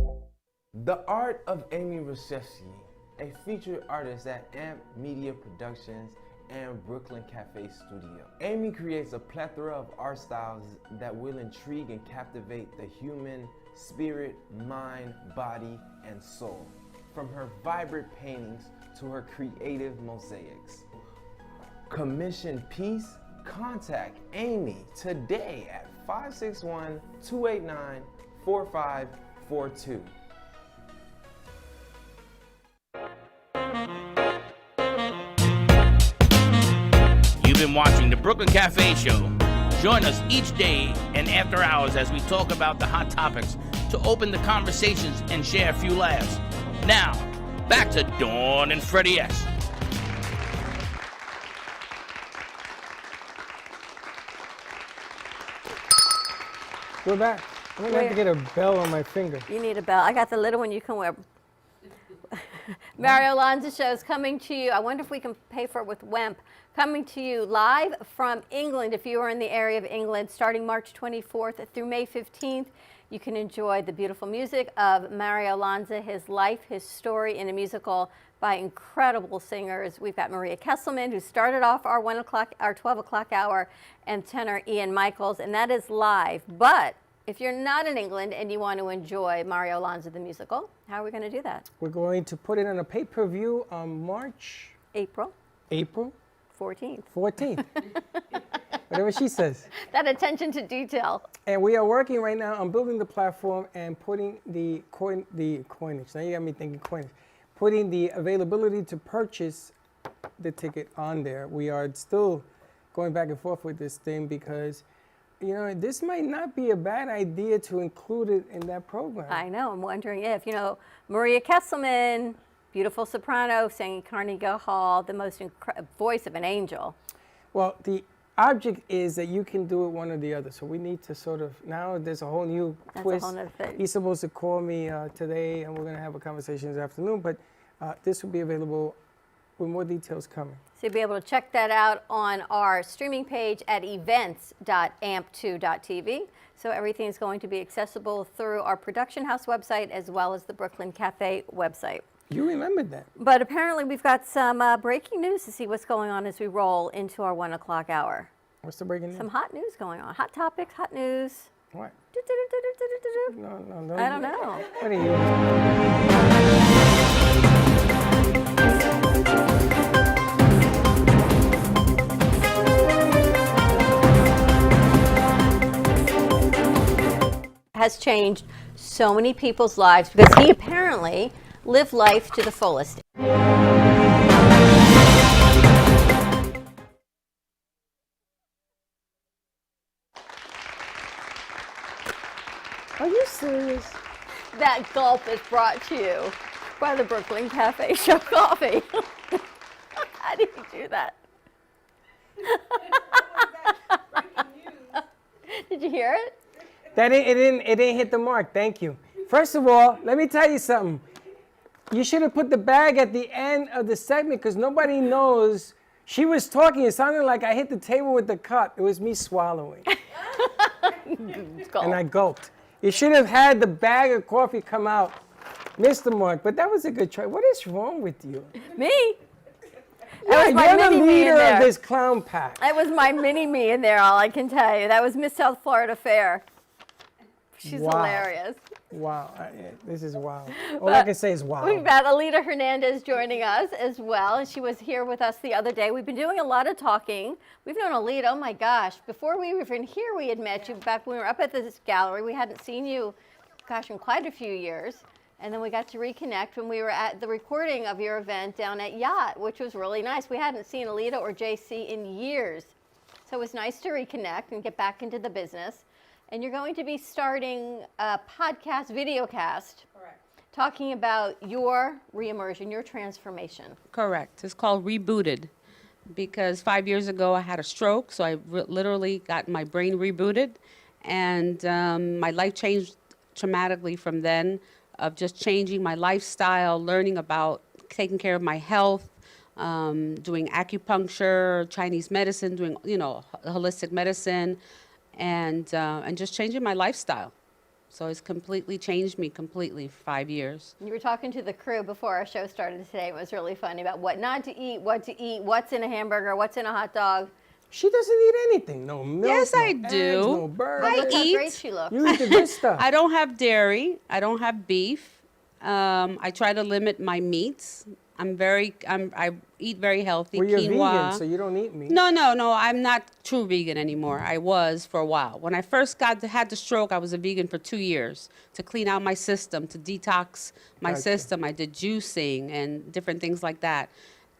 The Art of Amy Rashevsky, a featured artist at AMP Media Productions and Brooklyn Cafe Studio. Amy creates a plethora of art styles that will intrigue and captivate the human spirit, mind, body, and soul. From her vibrant paintings to her creative mosaics. Commission piece? Contact Amy today at 561-289-4542. You've been watching the Brooklyn Cafe Show. Join us each day and after hours as we talk about the hot topics to open the conversations and share a few laughs. Now, back to Dawn and Freddie S. We're back. I'm going to have to get a bell on my finger. You need a bell. I got the little one you can wear. Mario Lanza show is coming to you. I wonder if we can pay for it with WEMP. Coming to you live from England. If you are in the area of England, starting March 24th through May 15th, you can enjoy the beautiful music of Mario Lanza, his life, his story in a musical by incredible singers. We've got Maria Kesselman, who started off our 12 o'clock hour, and tenor Ian Michaels, and that is live. But if you're not in England and you want to enjoy Mario Lanza the musical, how are we going to do that? We're going to put it on a pay-per-view on April 14th. Whatever she says. That attention to detail. And we are working right now on building the platform and putting the coinage. Now you got me thinking coinage. Putting the availability to purchase the ticket on there. We are still going back and forth with this thing because you know, this might not be a bad idea to include it in that program. I know. I'm wondering if, you know, Maria Kesselman, beautiful soprano, sang in Carnegie Hall, the most voice of an angel. Well, the object is that you can do it one or the other. So we need to sort of, now there's a whole new twist. A whole nother thing. He's supposed to call me today, and we're going to have a conversation this afternoon, but this will be available with more details coming. So you'll be able to check that out on our streaming page at events.amp2.tv. So everything is going to be accessible through our production house website as well as the Brooklyn Cafe website. You remembered that. But apparently we've got some breaking news to see what's going on as we roll into our 1 o'clock hour. What's the breaking news? Some hot news going on. Hot topics, hot news. What? No. I don't know. What are you? Has changed so many people's lives because he apparently lived life to the fullest. Are you serious? That gulp is brought to you by the Brooklyn Cafe Show Coffee. How do you do that? Did you hear it? It didn't hit the mark. Thank you. First of all, let me tell you something. You should have put the bag at the end of the segment because nobody knows. She was talking. It sounded like I hit the table with the cup. It was me swallowing. And I gulped. You should have had the bag of coffee come out, Mr. Mark. But that was a good try. What is wrong with you? Me? Yeah, was my you're the mini-me in leader there. of this clown pack. That was my mini-me in there, all I can tell you. That was Miss South Florida Fair. She's Wow. hilarious. Wow. This is wow. All I can say is wow. We've got Alita Hernandez joining us as well, and she was here with us the other day. We've been doing a lot of talking. We've known Alita, oh my gosh, before we were even here, we had met you back when we were up at this gallery. We hadn't seen you, gosh, in quite a few years. And then we got to reconnect when we were at the recording of your event down at Yacht, which was really nice. We hadn't seen Alita or JC in years. So it was nice to reconnect and get back into the business. And you're going to be starting a podcast, videocast, talking about your reimmersion, your transformation. Correct. It's called Rebooted because 5 years ago I had a stroke, so I literally got my brain rebooted, and my life changed dramatically from then, of just changing my lifestyle, learning about taking care of my health, doing acupuncture, Chinese medicine, doing, holistic medicine, and just changing my lifestyle. So it's completely changed me completely for 5 years. You were talking to the crew before our show started today. It was really funny about what not to eat, what's in a hamburger, what's in a hot dog. She doesn't eat anything. No milk. Yes, no I eggs, do. no burgers. I Look how eat. great she looks. You eat the good stuff. I don't have dairy. I don't have beef. I try to limit my meats. I eat very healthy. Well, you're quinoa. vegan, so you don't eat meat. No. I'm not true vegan anymore. I was for a while. When I first had the stroke, I was a vegan for 2 years to clean out my system, to detox my Gotcha. system. I did juicing and different things like that.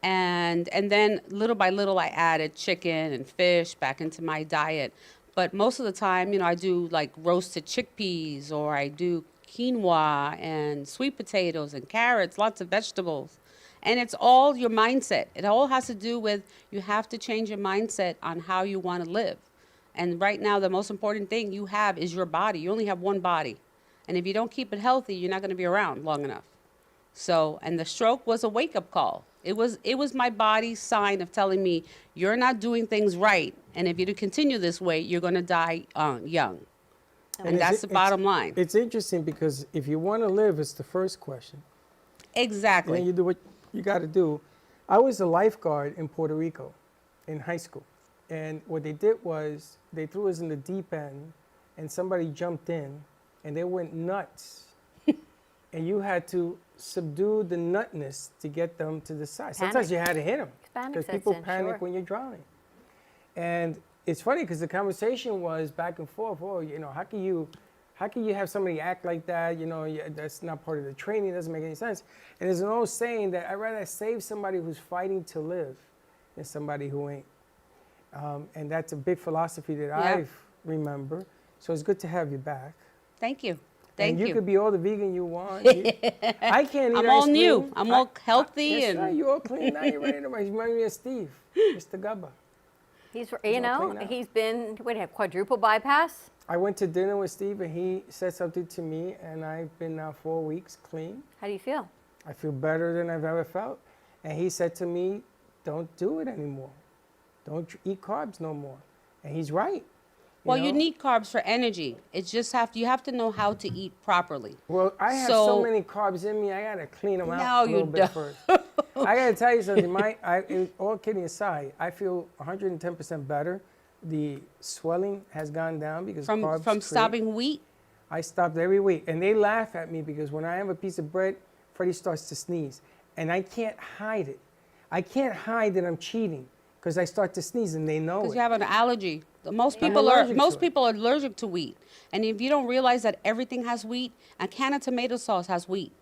And then little by little, I added chicken and fish back into my diet. But most of the time, I do like roasted chickpeas, or I do quinoa and sweet potatoes and carrots, lots of vegetables. And it's all your mindset. It all has to do with you have to change your mindset on how you want to live. And right now, the most important thing you have is your body. You only have one body. And if you don't keep it healthy, you're not going to be around long enough. So, and the stroke was a wake-up call. It was my body's sign of telling me, you're not doing things right. And if you continue this way, you're going to die young. And that's the bottom line. It's interesting because if you want to live, it's the first question. Exactly. And then you do what you got to do. I was a lifeguard in Puerto Rico in high school. And what they did was they threw us in the deep end and somebody jumped in and they went nuts. And you had to subdue the nutness to get them to the side. Sometimes you had to hit them because people panic when you're drowning. And it's funny because the conversation was back and forth. Oh, how can you have somebody act like that? That's not part of the training. It doesn't make any sense. And there's an old saying that I'd rather save somebody who's fighting to live than somebody who ain't. And that's a big philosophy that remember. So it's good to have you back. Thank you. And Thank you you. could be all the vegan you want. I can't eat I'm ice all cream. new. I'm all healthy That's and right, you're all clean now. You're ready to ride. You remind me of Steve, Mr. Gubba. He's, all you know, clean now. he's been, what, have quadruple bypass? I went to dinner with Steve and he said something to me, and I've been now 4 weeks clean. How do you feel? I feel better than I've ever felt. And he said to me, don't do it anymore. Don't eat carbs no more. And he's right. well, know? you need carbs for energy. It's just you have to know how to eat properly. Well, I have so many carbs in me, I gotta clean them out No, a little you bit don't. first. I gotta tell you something. All kidding aside, I feel 110% better. The swelling has gone down because carbs From create- stopping wheat. I stopped every week, and they laugh at me because when I have a piece of bread, Freddie starts to sneeze, and I can't hide it. I can't hide that I'm cheating because I start to sneeze, and they know Because it. you have an allergy. Most I'm people are allergic to it. people are allergic to wheat, and if you don't realize that everything has wheat, a can of tomato sauce has wheat.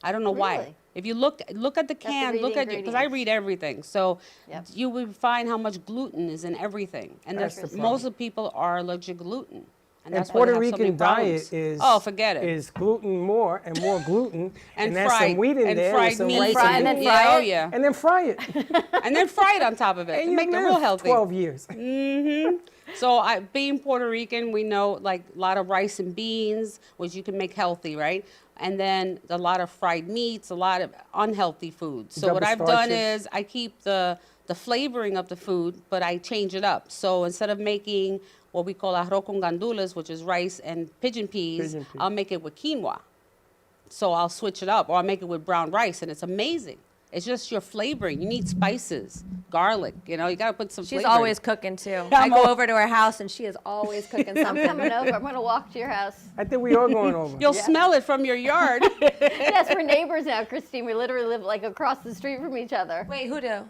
I don't know why. Really? If you look at the can, read look the at it because I ingredients. read everything, so Yep. you will find how much gluten is in everything, and That's the most problem. of people are allergic to gluten, and And that's Puerto why they have so many Rican diet problems. is oh, forget it. is gluten more and more gluten, And there's fried- some wheat in and there, fried with some meat. rice Fry and and then beans. fry oh it? yeah, and then fry it. and then fry it on top of it. And to you make it live real healthy. 12 years. So being Puerto Rican, we know like a lot of rice and beans, which you can make healthy, right? And then a lot of fried meats, a lot of unhealthy foods. So what Double I've done starches. is I keep the flavoring of the food, but I change it up. So instead of making what we call arroz con gandules, which is rice and pigeon peas, Pigeon peas. I'll make it with quinoa. So I'll switch it up, or I'll make it with brown rice, and it's amazing. It's just your flavoring. You need spices, garlic. You know, you gotta put some. She's flavoring. always cooking too. I go over to her house and she is always cooking I'm something. coming over. I'm going to walk to your house. I think we are going over. You'll smell it from your yard. Yes, we're neighbors now, Christine. We literally live like across the street from each other. Wait, who do?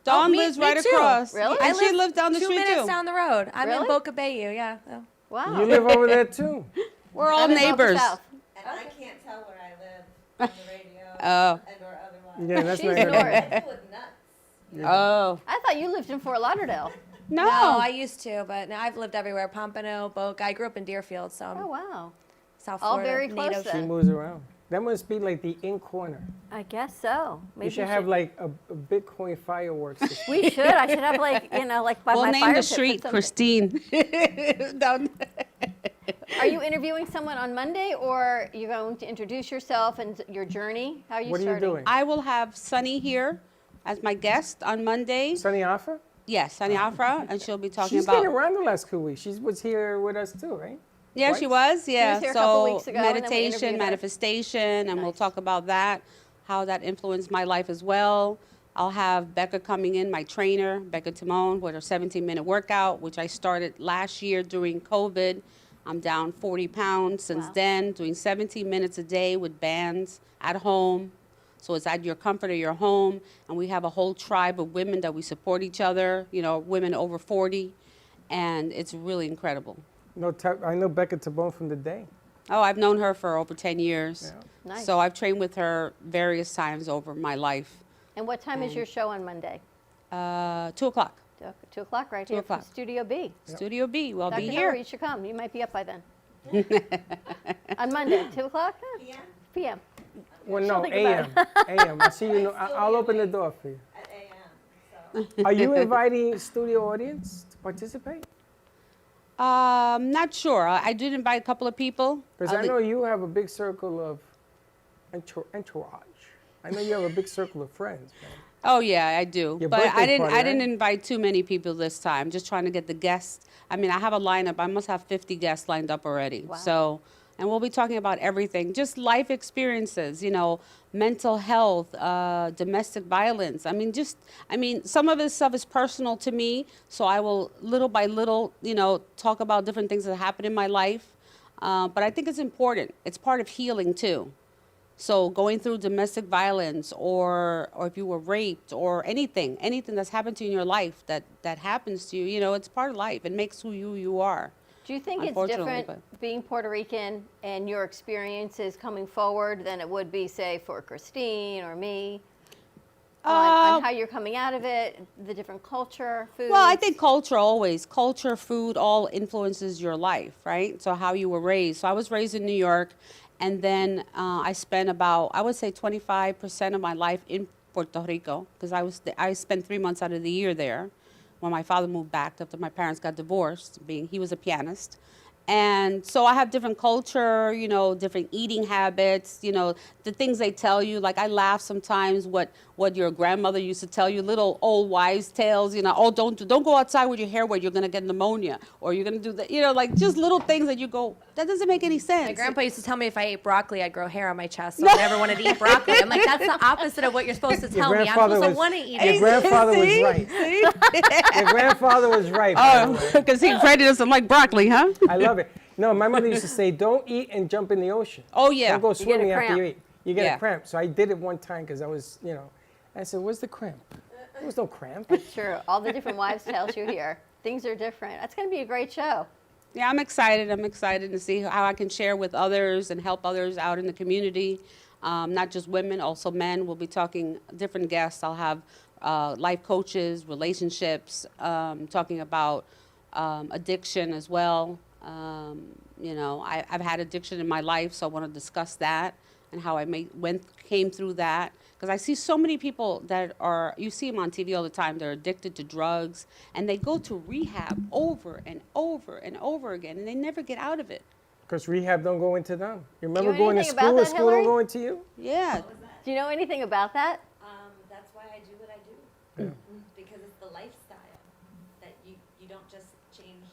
Dawn me- lives me right too. across. Really? And she lives down the 2 street minutes too. down the road. I'm in Really? Boca Bayou, yeah. Oh. Wow. You live over there too. We're all I'm in Boca neighbors. South. And I can't tell where I live on the radio Oh. and or otherwise. Yeah, that's She's not north. I deal with nuts. Oh. I thought you lived in Fort Lauderdale. No. No, I used to, but now I've lived everywhere. Pompano, Boca. I grew up in Deerfield, so I'm Oh, wow. South All Florida very close native. She then. moves around. That must be like the in corner. I guess so. Maybe You should have like a Bitcoin fireworks. system. We should. I should have like, you know, like by We'll my name fire the pit, put street something. Christine. Down. Are you interviewing someone on Monday, or you're going to introduce yourself and your journey? How are you What are you starting? doing? I will have Sunny here as my guest on Monday. Sunny Afra? Yes, Sunny Afra, and she'll be talking She's about. been around the last 2 weeks. She was here with us too, right? Yeah, she Twice? was. Yeah. here a couple So weeks ago, and then we meditation, interviewed her. manifestation, and we'll talk about that, how that influenced my life as well. I'll have Becca coming in, my trainer, Becca Timon, with her 17-minute workout, which I started last year during COVID. I'm down 40 pounds since Wow. then, doing 17 minutes a day with bands at home. So it's at your comfort of your home. And we have a whole tribe of women that we support each other, you know, women over 40. And it's really incredible. No, I know Becca Tabone from the day. Oh, I've known her for over 10 years. Yeah. Nice. So I've trained with her various times over my life. And what time is your show on Monday? 2 o'clock. 2 o'clock, right 2 here from o'clock. Studio B. Studio B. Well, I'll Dr. be Hillary, here. you should come. You might be up by then. On Monday, 2 o'clock? PM. Well, She'll no, think AM. about AM. I see you. I'll open the door for you. Are you inviting studio audience to participate? Not sure. I did invite a couple of people. Because I know you have a big circle of entourage. I know you have a big circle of friends, man. Oh yeah, I do. Your But birthday I didn't. party, I didn't right? invite too many people this time. Just trying to get the guests. I mean, I have a lineup. I must have 50 guests lined up already. Wow. So, and we'll be talking about everything, just life experiences. You know, mental health, domestic violence. I mean, some of this stuff is personal to me. So I will little by little, you know, talk about different things that happen in my life. But I think it's important. It's part of healing too. So going through domestic violence or if you were raped or anything that's happened to you in your life that happens to you, you know, it's part of life. It makes who you are. Do you think it's Unfortunately, different being Puerto Rican and your experiences coming forward than it would be, say, for Christine or me? on how you're coming out of it, the different culture, food? Well, I think culture, food, all influences your life, right? So how you were raised. So I was raised in New York, and then I spent about, I would say 25% of my life in Puerto Rico, because I spent 3 months out of the year there when my father moved back after my parents got divorced, he was a pianist. And so I have different culture, you know, different eating habits, you know, the things they tell you. Like I laugh sometimes what your grandmother used to tell you, little old wives' tales, you know, oh, don't go outside with your hair wet, you're going to get pneumonia, or you're going to do that, you know, like just little things that you go, that doesn't make any sense. My grandpa used to tell me if I ate broccoli, I'd grow hair on my chest, so I never wanted to eat broccoli. I'm like, that's the opposite of what you're supposed to tell me. I'm supposed to want to eat it. Your grandfather was right. Your grandfather was right. Oh, because Freddie doesn't like broccoli, huh? I love it. No, my mother used to say, don't eat and jump in the ocean. Oh, yeah. Don't go You get a swimming after cramp. you eat. You get Yeah. a cramp. So I did it one time because I was, you know, I said, where's the cramp? There was no cramp. Sure, all the different wives' tales you hear. Things are different. That's going to be a great show. Yeah, I'm excited. I'm excited to see how I can share with others and help others out in the community. Not just women, also men. We'll be talking different guests. I'll have life coaches, relationships, talking about addiction as well. You know, I've had addiction in my life, so I want to discuss that and how I came through that. Because I see so many people that are, you see them on TV all the time, they're addicted to drugs, and they go to rehab over and over and over again, and they never get out of it. Because rehab don't go into them. You remember know going to anything about school that, and school Hillary? don't go into you? Yeah. Do you know anything about that? That's why I do what I do. Because it's the lifestyle that you don't just change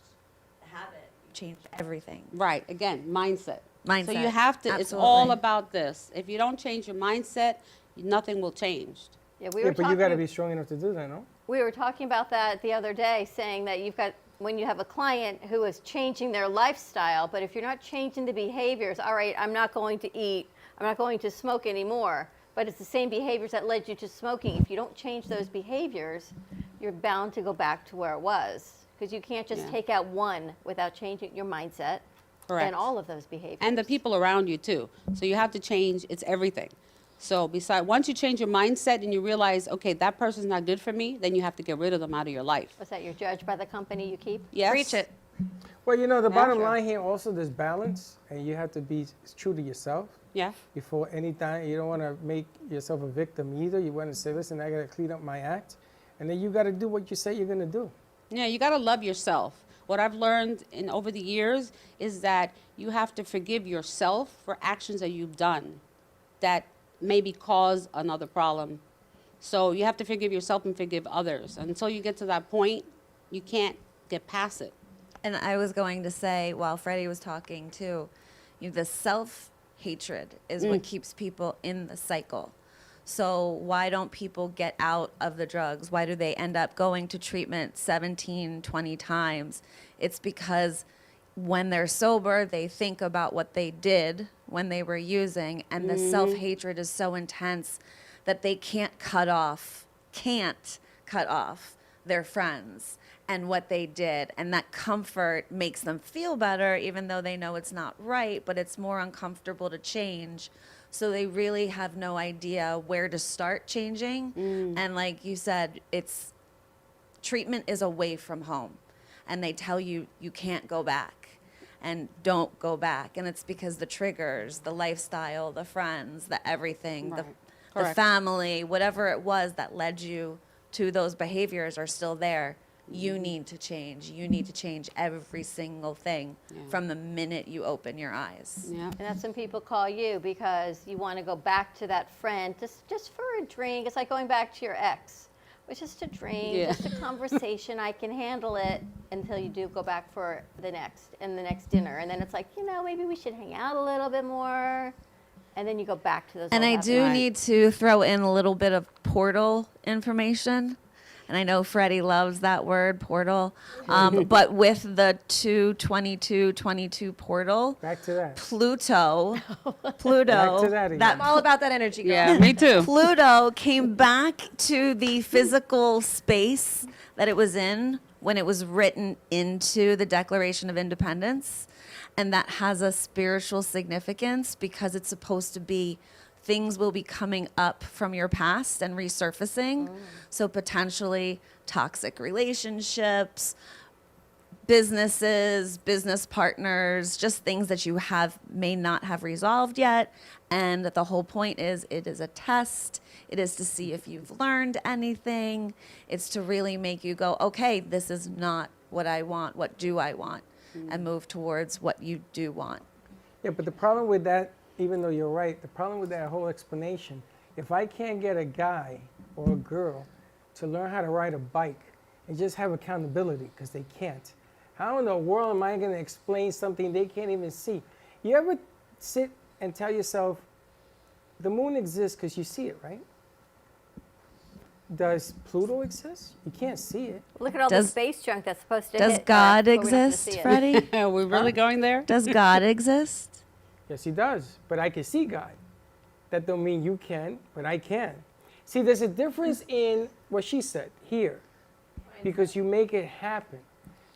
the habit, you change everything. Right. Again, mindset. So Mindset. you have to, it's all Absolutely. about this. If you don't change your mindset, nothing will change. Yeah, we Yeah, were but you got to talking. be strong enough to do that, no? We were talking about that the other day, saying that you've got, when you have a client who is changing their lifestyle, but if you're not changing the behaviors, all right, I'm not going to eat, I'm not going to smoke anymore, but it's the same behaviors that led you to smoking. If you don't change those behaviors, you're bound to go back to where it was, because you can't just Yeah. take out one without changing your mindset Correct. and all of those behaviors. And the people around you too. So you have to change, it's everything. So once you change your mindset and you realize, okay, that person's not good for me, then you have to get rid of them out of your life. Was that you're judged by the company you keep? Yes. Preach it. Well, you know, the Yeah, bottom sure. line here also, there's balance, and you have to be true to yourself. Yeah. Before any time, you don't want to make yourself a victim either. You want to say, listen, I got to clean up my act. And then you got to do what you say you're going to do. Yeah, you got to love yourself. What I've learned over the years is that you have to forgive yourself for actions that you've done that maybe cause another problem. So you have to forgive yourself and forgive others. Until you get to that point, you can't get past it. And I was going to say, while Freddie was talking too, the self-hatred is what keeps people in the cycle. So why don't people get out of the drugs? Why do they end up going to treatment 17, 20 times? It's because when they're sober, they think about what they did when they were using, and the self-hatred is so intense that they can't cut off their friends and what they did. And that comfort makes them feel better, even though they know it's not right, but it's more uncomfortable to change. So they really have no idea where to start changing. And like you said, treatment is away from home. And they tell you you can't go back and don't go back. And it's because the triggers, the lifestyle, the friends, the everything, Right. the Correct. family, whatever it was that led you to those behaviors are still there. You need to change. You need to change every single thing from the minute you open your eyes. Yeah. And that's when people call you because you want to go back to that friend just for a drink. It's like going back to your ex. It's just a drink, Yeah. just a conversation. I can handle it until you do go back for the next dinner. And then it's like, maybe we should hang out a little bit more. And then you go back to those And old I habits. do need to throw in a little bit of portal information. And I know Freddie loves that word, portal. But with the 2/22/22 portal, Back to that. Pluto, Back to that again. I'm all about that energy, girl. Yeah, me too. Pluto came back to the physical space that it was in when it was written into the Declaration of Independence. And that has a spiritual significance because it's supposed to be things will be coming up from your past and resurfacing. So potentially toxic relationships, businesses, business partners, just things that you may not have resolved yet. And the whole point is it is a test. It is to see if you've learned anything. It's to really make you go, okay, this is not what I want. What do I want? And move towards what you do want. Yeah, but the problem with that, even though you're right, the problem with that whole explanation, if I can't get a guy or a girl to learn how to ride a bike and just have accountability, because they can't, how in the world am I going to explain something they can't even see? You ever sit and tell yourself, the moon exists because you see it, right? Does Pluto exist? You can't see it. Look at all the space junk that's supposed to Does hit. God but we don't have to exist, see it. Freddie? Are we really going there? Does God exist? Yes, he does. But I can see God. That don't mean you can, but I can. See, there's a difference in what she said here, because you make it happen.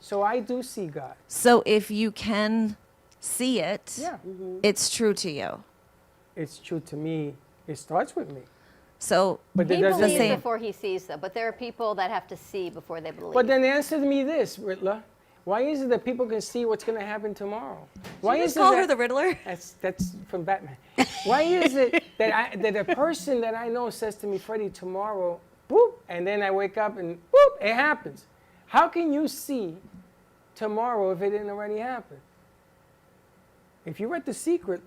So I do see God. So if you can see it, Yeah. it's true to you. It's true to me. It starts with me. So, But He it doesn't believes say. before he sees, though. But there are people that have to see before they believe. But then answer me this, Riddler. Why is it that people can see what's going to happen tomorrow? Why you is just call it her the Riddler? That's from Batman. Why is it that a person that I know says to me, Freddie, tomorrow, boop, and then I wake up and boop, it happens. How can you see tomorrow if it didn't already happen? If you read The Secret,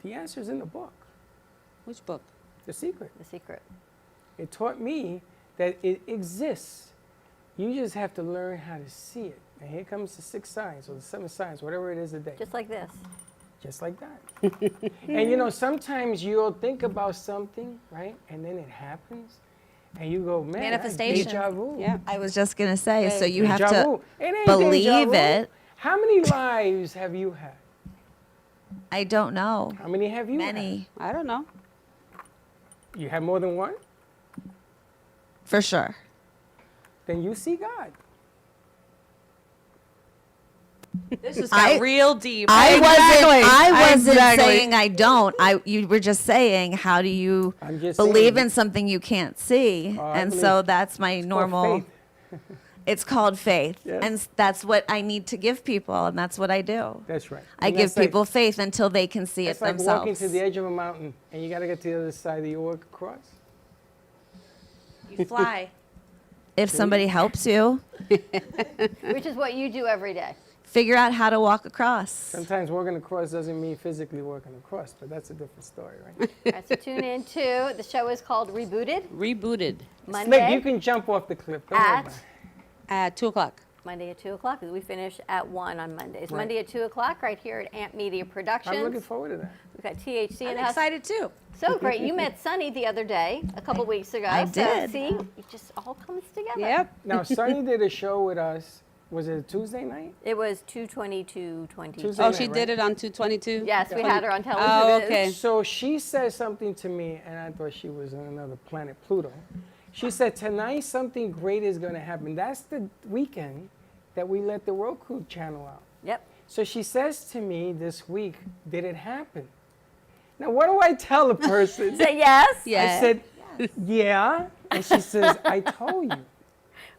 the answer's in the book. Which book? The Secret. The Secret. It taught me that it exists. You just have to learn how to see it. And here comes the 6 signs or the 7 signs, whatever it is a day. Just like this. Just like that. And you know, sometimes you'll think about something, right? And then it happens. And you go, man, Manifestation. that's deja vu. Yeah, I was just going to say, so you have Deja to vu. It ain't believe deja vu. it. How many lives have you had? I don't know. How many have you Many. I don't know. had? You had more than one? For sure. Then you see God. This just got real deep. I wasn't Exactly. saying I don't. You were just saying, how do you I'm just believe saying. in something you can't see? I And believe- so that's my It's called normal. faith. It's called faith. Yes. And that's what I need to give people, and that's what I do. That's right. I And give that's like- people faith until they can see it It's like themselves. walking to the edge of a mountain, and you got to get to the other side. You walk across. You fly. If somebody helps you, Which is what you do every day. figure out how to walk across. Sometimes walking across doesn't mean physically walking across, but that's a different story, right? All right, so tune in to the show is called Rebooted. Rebooted Monday Slick, you can jump off the cliff. Don't worry at about it. at 2 o'clock. Monday at 2 o'clock. We finish at 1 on Mondays. Right. Monday at 2 o'clock right here at Amp Media Productions. I'm looking forward to that. We've got THC in I'm the house. excited too. So great. You met Sunny the other day, a couple weeks ago. I So, did. see, it just all comes together. Yep. Now, Sunny did a show with us. Was it a Tuesday night? It was 2/22/20. Tuesday Oh, night, she right? did it on 222? Yes, we had her on television. Oh, okay. So she said something to me, and I thought she was on another planet, Pluto. She said, tonight something great is going to happen. That's the weekend that we let the Roku channel out. Yep. So she says to me this week, did it happen? Now, what do I tell a person? Say yes. I said, yeah. And she says, I told you.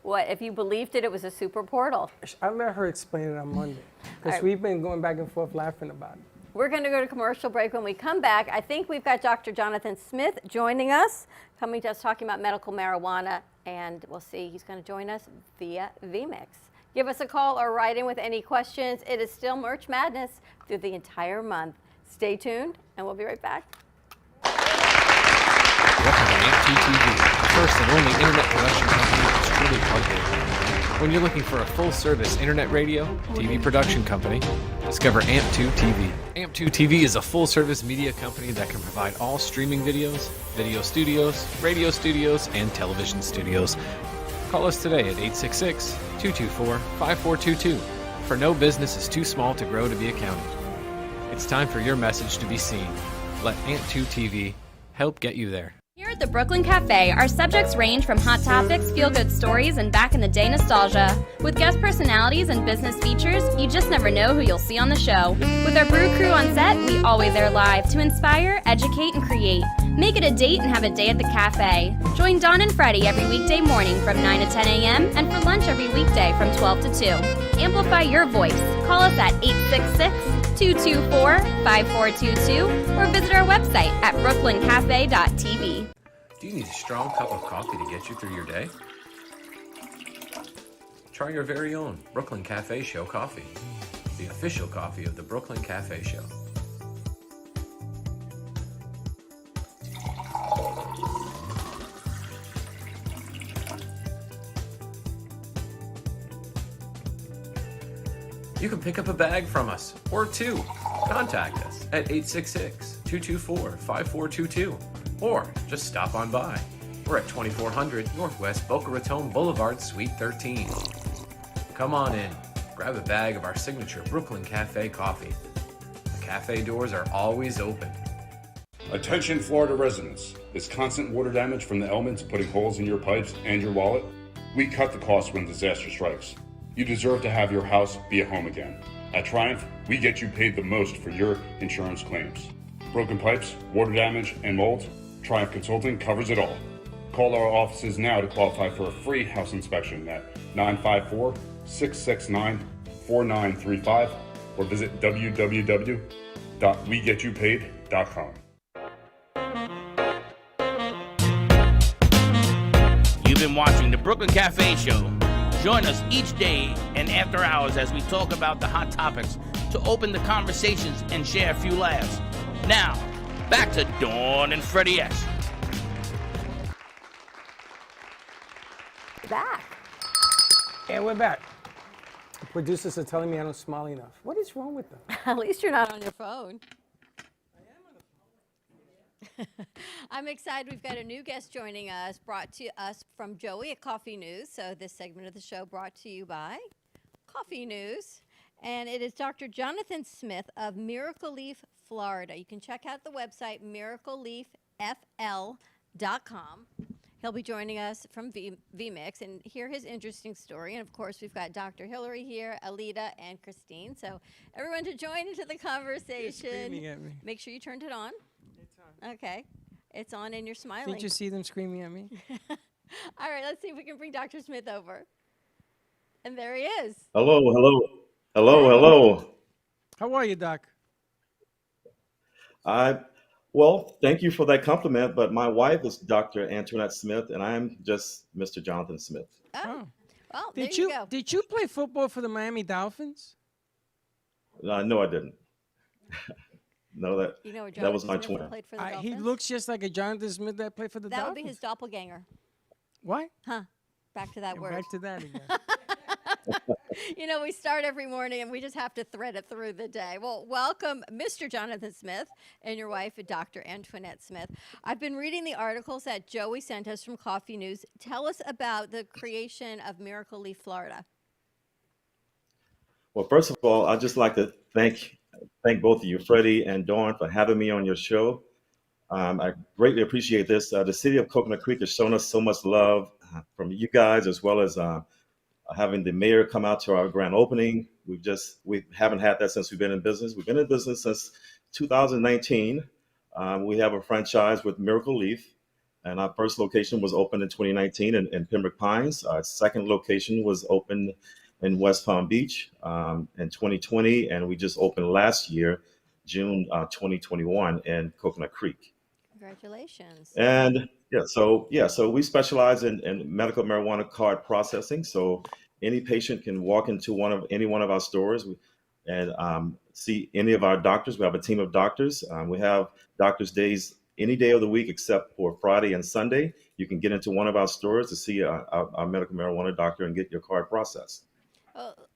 What, if you believed it, it was a super portal. I'll let her explain it on Monday, because right. we've been going back and forth laughing about it. We're going to go to commercial break. When we come back, I think we've got Dr. Jonathan Smith joining us, coming to us talking about medical marijuana, and we'll see. He's going to join us via VMix. Give us a call or write in with any questions. It is still Merch Madness through the entire month. Stay tuned, and we'll be right back. Welcome to AMP-TV, the first and only internet production company that's truly plugged in. When you're looking for a full-service internet radio, TV production company, discover AMP2 TV. AMP2 TV is a full-service media company that can provide all streaming videos, video studios, radio studios, and television studios. Call us today at 866-224-5422, for no business is too small to grow to be accounted. It's time for your message to be seen. Let AMP2 TV help get you there. Here at the Brooklyn Cafe, our subjects range from hot topics, feel-good stories, and back-in-the-day nostalgia. With guest personalities and business features, you just never know who you'll see on the show. With our brew crew on set, we always air live to inspire, educate, and create. Make it a date and have a day at the cafe. Join Dawn and Freddie every weekday morning from 9 to 10 a.m. and for lunch every weekday from 12 to 2. Amplify your voice. Call us at 866-224-5422 or visit our website at brooklyncafe.tv. Do you need a strong cup of coffee to get you through your day? Try your very own Brooklyn Cafe Show coffee, the official coffee of the Brooklyn Cafe Show. You can pick up a bag from us, or two. Contact us at 866-224-5422, or just stop on by. We're at 2400 Northwest Boca Raton Boulevard, Suite 13. Come on in, grab a bag of our signature Brooklyn Cafe coffee. The cafe doors are always open. Attention Florida residents. Is constant water damage from the elements putting holes in your pipes and your wallet? We cut the cost when disaster strikes. You deserve to have your house be a home again. At Triumph, we get you paid the most for your insurance claims. Broken pipes, water damage, and mold? Triumph Consulting covers it all. Call our offices now to qualify for a free house inspection at 954-669-4935 or visit www.wegetYouPaid.com. You've been watching the Brooklyn Cafe Show. Join us each day and after hours as we talk about the hot topics to open the conversations and share a few laughs. Now, back to Dawn and Freddie S. Back. And we're back. The producers are telling me I don't smile enough. What is wrong with them? At least you're not on your phone. I'm excited. We've got a new guest joining us, brought to us from Joey at Coffee News. So this segment of the show brought to you by Coffee News. And it is Dr. Jonathan Smith of Miracle Leaf, Florida. You can check out the website, miracleleaffl.com. He'll be joining us from VMix and hear his interesting story. And, of course, we've got Dr. Hillary here, Alita, and Christine. So everyone to join into the conversation. They're screaming at me. Make sure you turned it on. Okay. It's on and you're smiling. Didn't you see them screaming at me? All right, let's see if we can bring Dr. Smith over. And there he is. Hello, hello. Hello, hello. How are you, Doc? Well, thank you for that compliment, but my wife is Dr. Antoinette Smith, and I'm just Mr. Jonathan Smith. Oh. Well, Did there you you go. Did you play football for the Miami Dolphins? No, I didn't. No, that You know, that was my Jonathan Smith twin. played for the He Dolphins? looks just like a Jonathan Smith that played for the That Dolphins. would be his doppelganger. What? Huh. Back to that And word. back to that again. You know, we start every morning and we just have to thread it through the day. Well, welcome, Mr. Jonathan Smith and your wife, Dr. Antoinette Smith. I've been reading the articles that Joey sent us from Coffee News. Tell us about the creation of Miracle Leaf, Florida. Well, first of all, I'd just like to thank both of you, Freddie and Dawn, for having me on your show. I greatly appreciate this. The city of Coconut Creek has shown us so much love from you guys, as well as having the mayor come out to our grand opening. We haven't had that since we've been in business. We've been in business since 2019. We have a franchise with Miracle Leaf, and our first location was opened in 2019 in Pembroke Pines. Our second location was opened in West Palm Beach in 2020, and we just opened last year, June 2021, in Coconut Creek. Congratulations. And so we specialize in medical marijuana card processing. So any patient can walk into any one of our stores and see any of our doctors. We have a team of doctors. We have doctors days any day of the week except for Friday and Sunday. You can get into one of our stores to see our medical marijuana doctor and get your card processed.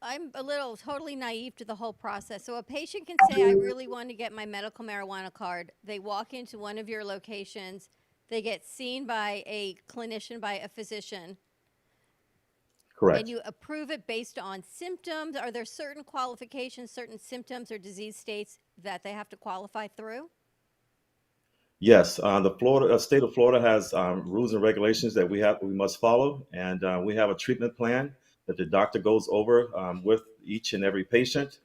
I'm a little totally naive to the whole process. So a patient can say, I really want to get my medical marijuana card. They walk into one of your locations. They get seen by a clinician, by a physician. Correct. And you approve it based on symptoms. Are there certain qualifications, certain symptoms or disease states that they have to qualify through? Yes, the state of Florida has rules and regulations that we must follow, and we have a treatment plan that the doctor goes over with each and every patient.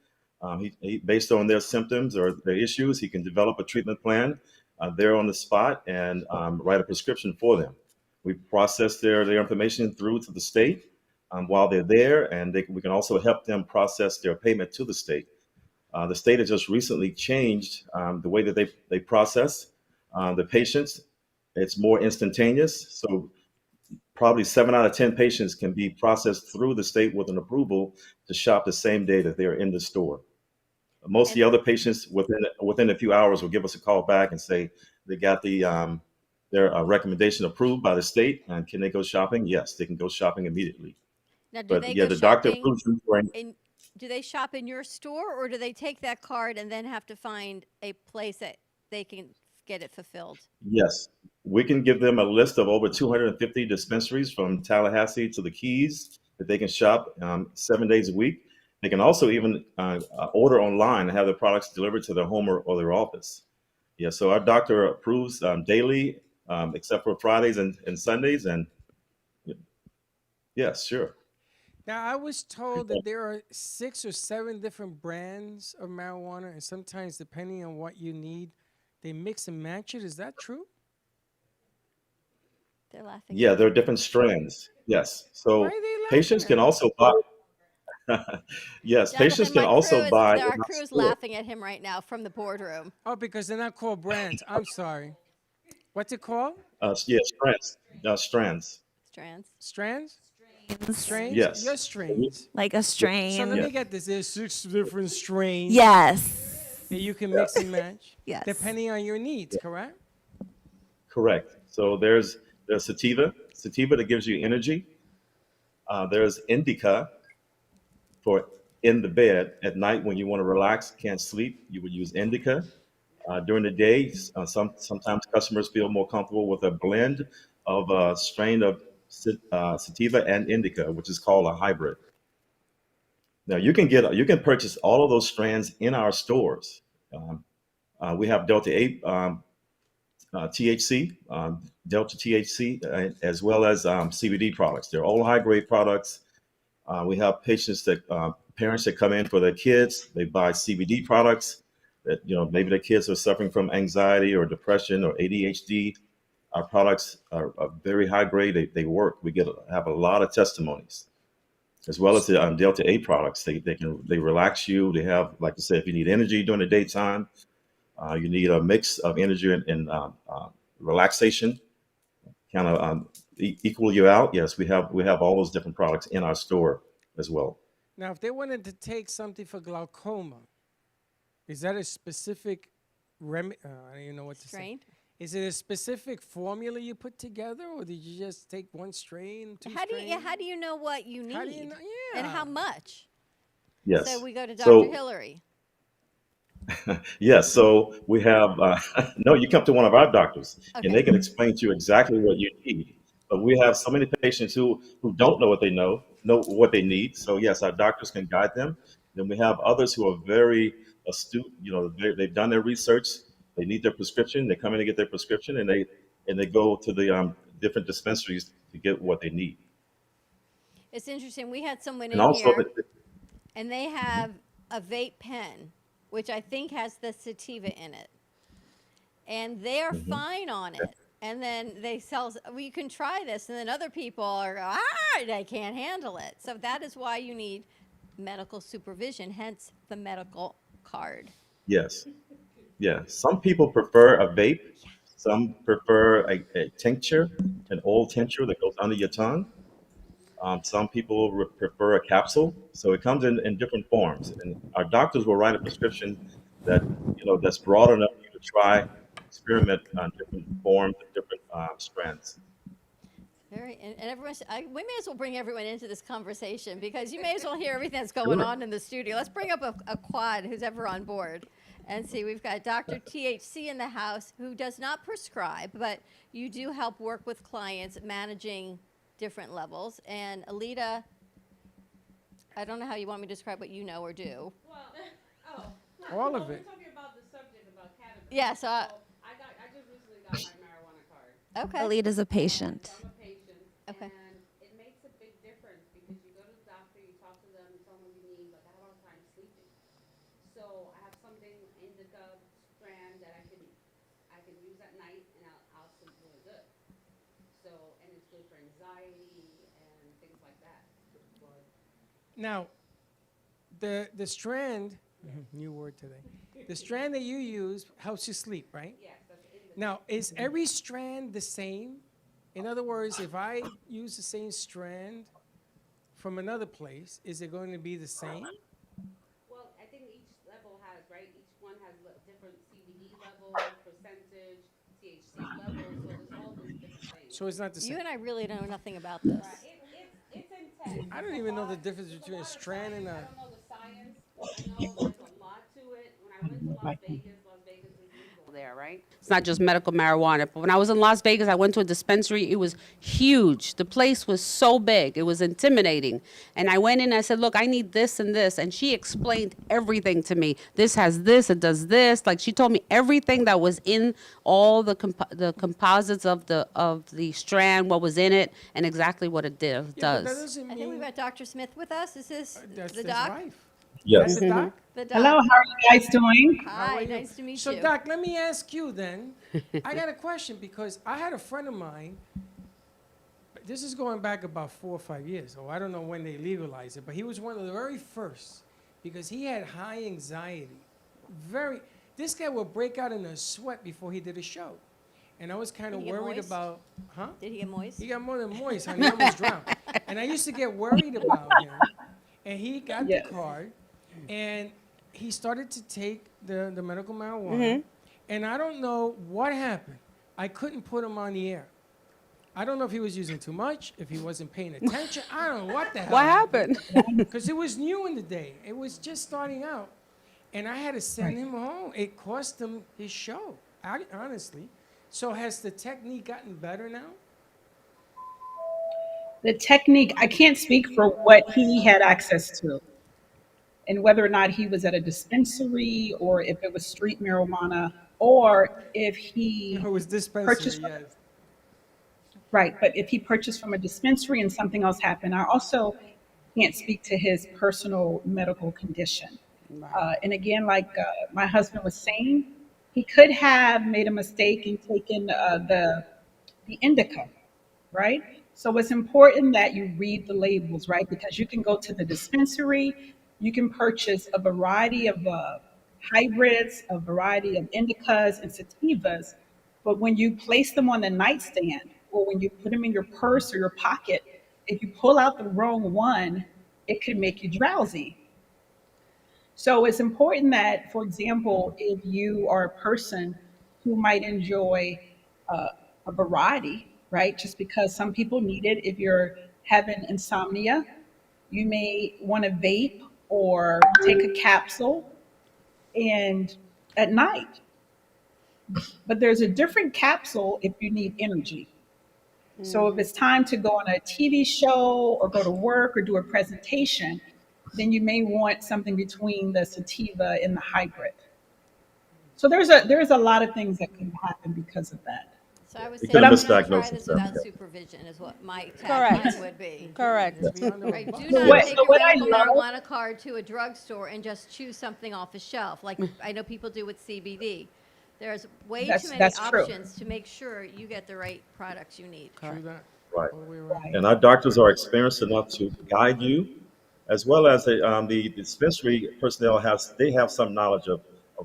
Based on their symptoms or their issues, he can develop a treatment plan there on the spot and write a prescription for them. We process their information through to the state while they're there, and we can also help them process their payment to the state. The state has just recently changed the way that they process the patients. It's more instantaneous. So probably 7 out of 10 patients can be processed through the state with an approval to shop the same day that they're in the store. Most of the other patients within a few hours will give us a call back and say they got their recommendation approved by the state, and can they go shopping? Yes, they can go shopping immediately. Now, do But they yeah, go the doctor shopping approves them for do they shop in your store, or do they take that card and then have to find a place that they can get it fulfilled? Yes, we can give them a list of over 250 dispensaries from Tallahassee to the Keys that they can shop 7 days a week. They can also even order online and have their products delivered to their home or their office. Yeah, so our doctor approves daily, except for Fridays and Sundays. And yes, sure. Now, I was told that there are 6 or 7 different brands of marijuana, and sometimes, depending on what you need, they mix and match it. Is that true? They're laughing. Yeah, there are different strands. Yes. So Why are they laughing patients at can me? also buy. Yes, patients Jonathan, can also buy in our our crew is store. laughing at him right now from the boardroom. Oh, because they're not called brands. I'm sorry. What's it called? Yeah, strands. Strands. Strands. Strands? Strains? Yes. Your strains. Like a strain. So let Yeah. me get this. There's 6 different strains. Yes. That you can mix and match. Yes. Depending on your needs, correct? Correct. So there's sativa that gives you energy. There's indica for in the bed at night when you want to relax, can't sleep. You would use indica. During the day, sometimes customers feel more comfortable with a blend of a strain of sativa and indica, which is called a hybrid. Now you can purchase all of those strands in our stores. We have Delta 8 THC, Delta THC, as well as CBD products. They're all high grade products. We have parents that come in for their kids. They buy CBD products that, maybe their kids are suffering from anxiety or depression or ADHD. Our products are very high grade. They work. We have a lot of testimonies, as well as the Delta 8 products. They relax you. They have, like I said, if you need energy during the daytime, you need a mix of energy and relaxation, kind of equal you out. Yes, we have all those different products in our store as well. Now, if they wanted to take something for glaucoma, is that a specific I don't even know what to Strain? say. Is it a specific formula you put together, or did you just take one strain, two How do strains? you know what you need? How do you know? And how much? Yes. So we go to Dr. So Hillary. yes, so we have no. You come to one of our doctors, Okay. and they can explain to you exactly what you need. But we have so many patients who don't know what they know what they need. So yes, our doctors can guide them. Then we have others who are very astute. They've done their research. They need their prescription. They come in to get their prescription, and they go to the different dispensaries to get what they need. It's interesting. We had someone in And also, here, and they have a vape pen, which I think has the sativa in it. And they are fine on it. And then they sell, well, you can try this. And then other people are, they can't handle it. So that is why you need medical supervision, hence the medical card. yes. Yeah, some people prefer a vape. Some prefer a tincture, an old tincture that goes under your tongue. Some people prefer a capsule. So it comes in different forms. And our doctors will write a prescription that's broad enough for you to try, experiment on different forms and different strands. And everyone, we may as well bring everyone into this conversation because you may as well hear everything that's going Sure. on in the studio. Let's bring up a quad who's ever on board and see. We've got Dr. THC in the house who does not prescribe, but you do help work with clients managing different levels. And Alita, I don't know how you want me to describe what you know or do. All of it. Talking about the subject about cannabis. Yeah, so I just recently Okay. Khalid is a patient. Okay. It makes a big difference because you go to the doctor, you talk to them, you tell them what you need, like I have a hard time sleeping. So I have something indica strand that I can use at night and I'll sleep really good. So, and it's good for anxiety and things like that. Now, the strand, new word today, the strand that you use helps you sleep, right? Yes, that's indica. Now, is every strand the same? In other words, if I use the same strand from another place, is it going to be the same? Well, I think each level has, right? Each one has different CBD level, percentage, THC level, so there's all these different things. So it's not the same. You and I really know nothing about this. It's intense. I don't even know the difference between a strand and a. I don't know the science. I know there's a lot to it. When I went to Las Vegas is legal there, right? It's not just medical marijuana. But when I was in Las Vegas, I went to a dispensary. It was huge. The place was so big. It was intimidating. And I went in and I said, look, I need this and this. And she explained everything to me. This has this, it does this. Like she told me everything that was in all the composites of the strand, what was in it, and exactly what it Yeah, but does. that doesn't I think we've mean got Dr. Smith with us. Is this that's the his doc? wife. Yes. That's the doc. The doc. Hello, how are you guys doing? How are Hi, you? nice to meet So, you. Doc, let me ask you then. I got a question because I had a friend of mine. This is going back about 4 or 5 years. Oh, I don't know when they legalized it, but he was one of the very first because he had high anxiety. This guy would break out in a sweat before he did a show. And I was kind of Did he get worried moist? about, huh? Did he get moist? He got more than moist, honey. He almost drowned. And I used to get worried about him. And he got Yes. the card, and he started to take the medical marijuana. Mm-hmm. And I don't know what happened. I couldn't put him on the air. I don't know if he was using too much, if he wasn't paying attention. I don't know what the hell. What happened? Because it was new in the day. It was just starting out. And I had to send him home. It cost him his show, honestly. So has the technique gotten better now? The technique, I can't speak for what he had access to and whether or not he was at a dispensary or if it was street marijuana or if he It was dispensary, purchased from, yes. right, but if he purchased from a dispensary and something else happened. I also can't speak to his personal medical condition. And again, like my husband was saying, he could have made a mistake and taken the indica, right? So it's important that you read the labels, right? Because you can go to the dispensary, you can purchase a variety of hybrids, a variety of indicas and sativas, but when you place them on the nightstand or when you put them in your purse or your pocket, if you pull out the wrong one, it could make you drowsy. So it's important that, for example, if you are a person who might enjoy a variety, right? Just because some people need it. If you're having insomnia, you may want to vape or take a capsule and at night. But there's a different capsule if you need energy. So if it's time to go on a TV show or go to work or do a presentation, then you may want something between the sativa and the hybrid. So there's a lot of things that can happen because of that. So I would It say could do have not try misdiagnosed this himself, without yeah. supervision is what my Correct. tagline would be. Correct. Right, do So not what- take so your what I medical love- marijuana card to a drugstore and just choose something off a shelf, like I know people do with CBD. There's way That's- too many that's true. options to make sure you get the right products you need. True that. Right. All the way around. And our doctors are experienced enough to guide you, as well as the dispensary personnel have some knowledge of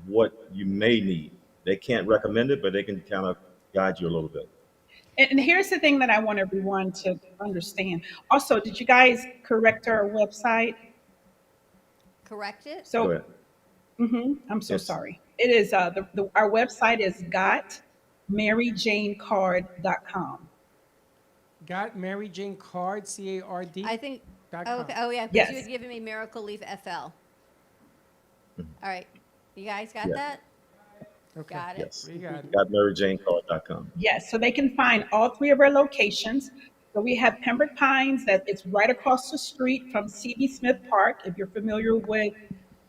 what you may need. They can't recommend it, but they can kind of guide you a little bit. And here's the thing that I want everyone to understand. Also, did you guys correct our website? Correct it? Go So, ahead. I'm so Yes. sorry. It is our website is gotmaryjanecard.com. Got Mary Jane Card, C-A-R-D? I think, .com. oh, okay, oh yeah, because Yes. you had given me Miracle Leaf FL. All right, you guys got Yeah. that? Okay. Got it. Yes. We got it. GotMaryJaneCard.com. Yes, so they can find all three of our locations. So we have Pembroke Pines, that it's right across the street from C.B. Smith Park, if you're familiar with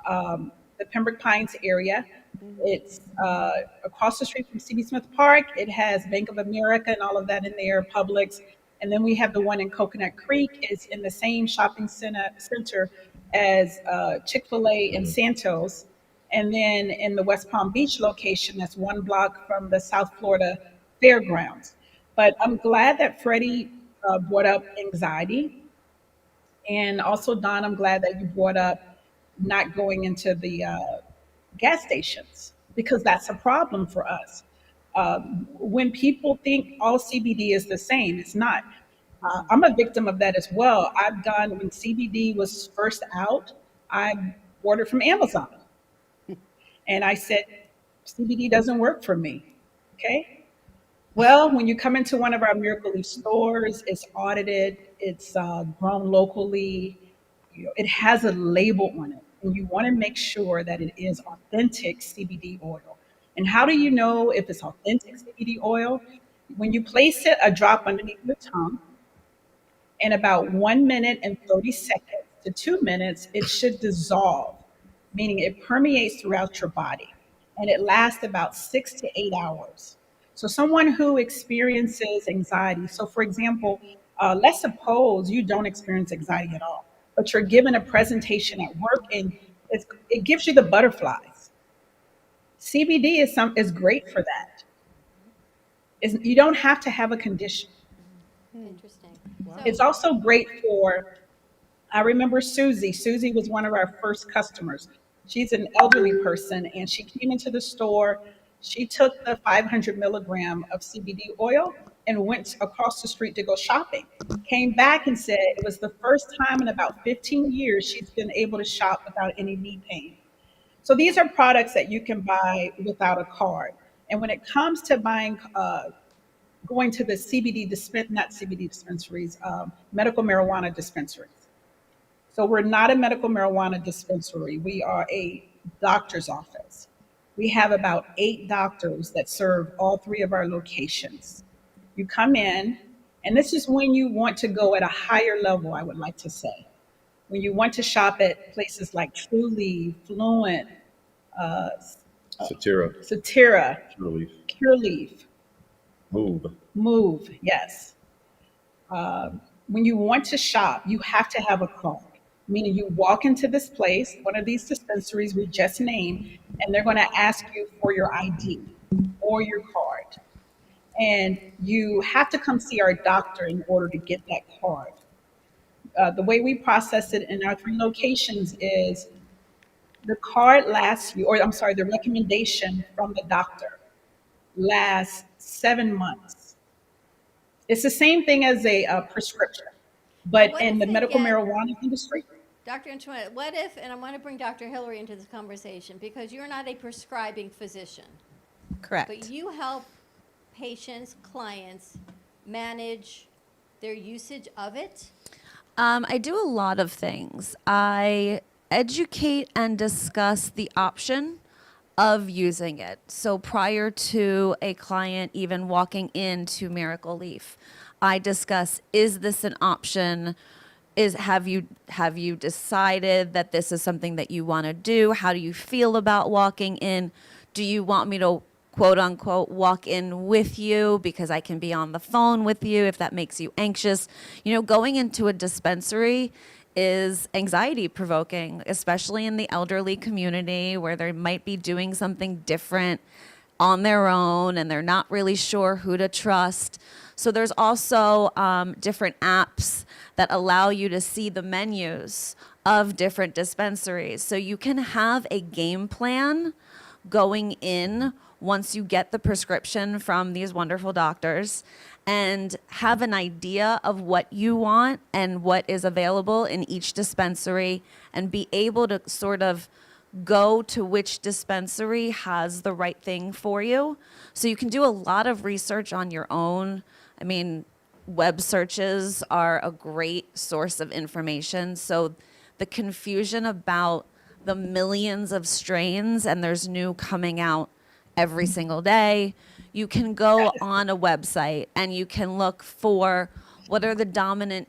the Pembroke Pines area. It's across the street from CB Smith Park. It has Bank of America and all of that in there, Publix. And then we have the one in Coconut Creek. It's in the same shopping center as Chick-fil-A and Santos. And then in the West Palm Beach location, that's 1 block from the South Florida Fairgrounds. But I'm glad that Freddie brought up anxiety. And also, Don, I'm glad that you brought up not going into the gas stations because that's a problem for us. When people think all CBD is the same, it's not. I'm a victim of that as well. I've gone, when CBD was first out, I ordered from Amazon. And I said, CBD doesn't work for me. Okay. Well, when you come into one of our Miracle Leaf stores, it's audited, it's grown locally, it has a label on it, and you want to make sure that it is authentic CBD oil. And how do you know if it's authentic CBD oil? When you place it, a drop underneath your tongue, in about 1 minute and 30 seconds to 2 minutes, it should dissolve, meaning it permeates throughout your body, and it lasts about 6 to 8 hours. So someone who experiences anxiety, so for example, let's suppose you don't experience anxiety at all, but you're given a presentation at work and it gives you the butterflies. CBD is great for that. You don't have to have a condition. Interesting. It's also great for, I remember Susie. Susie was one of our first customers. She's an elderly person and she came into the store. She took the 500 milligram of CBD oil and went across the street to go shopping. Came back and said it was the first time in about 15 years she's been able to shop without any knee pain. So these are products that you can buy without a card. And when it comes to buying, going to the not CBD dispensaries, medical marijuana dispensaries. So we're not a medical marijuana dispensary. We are a doctor's office. We have about 8 doctors that serve all 3 of our locations. You come in, and this is when you want to go at a higher level, I would like to say. When you want to shop at places like Trulieve, Fluent, Satira. Cureleaf, Move, yes. When you want to shop, you have to have a card. Meaning you walk into this place, one of these dispensaries we just named, and they're going to ask you for your ID or your card. And you have to come see our doctor in order to get that card. The way we process it in our 3 locations is the card lasts you, or I'm sorry, the recommendation from the doctor lasts 7 months. It's the same thing as a prescription, but What in if the it medical get- marijuana industry, Dr. Antoinette, what if, and I want to bring Dr. Hillary into this conversation because you're not a prescribing physician, Correct. but you help patients, clients manage their usage of it. I do a lot of things. I educate and discuss the option of using it. So prior to a client even walking into Miracle Leaf, I discuss, is this an option? Have you decided that this is something that you want to do? How do you feel about walking in? Do you want me to quote unquote walk in with you because I can be on the phone with you if that makes you anxious? You know, going into a dispensary is anxiety provoking, especially in the elderly community where they might be doing something different on their own and they're not really sure who to trust. So there's also different apps that allow you to see the menus of different dispensaries. So you can have a game plan going in once you get the prescription from these wonderful doctors and have an idea of what you want and what is available in each dispensary and be able to sort of go to which dispensary has the right thing for you. So you can do a lot of research on your own. I mean, web searches are a great source of information. So the confusion about the millions of strains, and there's new coming out every single day, you can go on a website and you can look for what are the dominant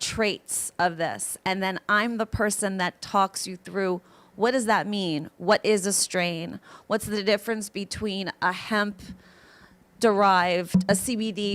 traits of this. And then I'm the person that talks you through What does that mean? What is a strain? What's the difference between a CBD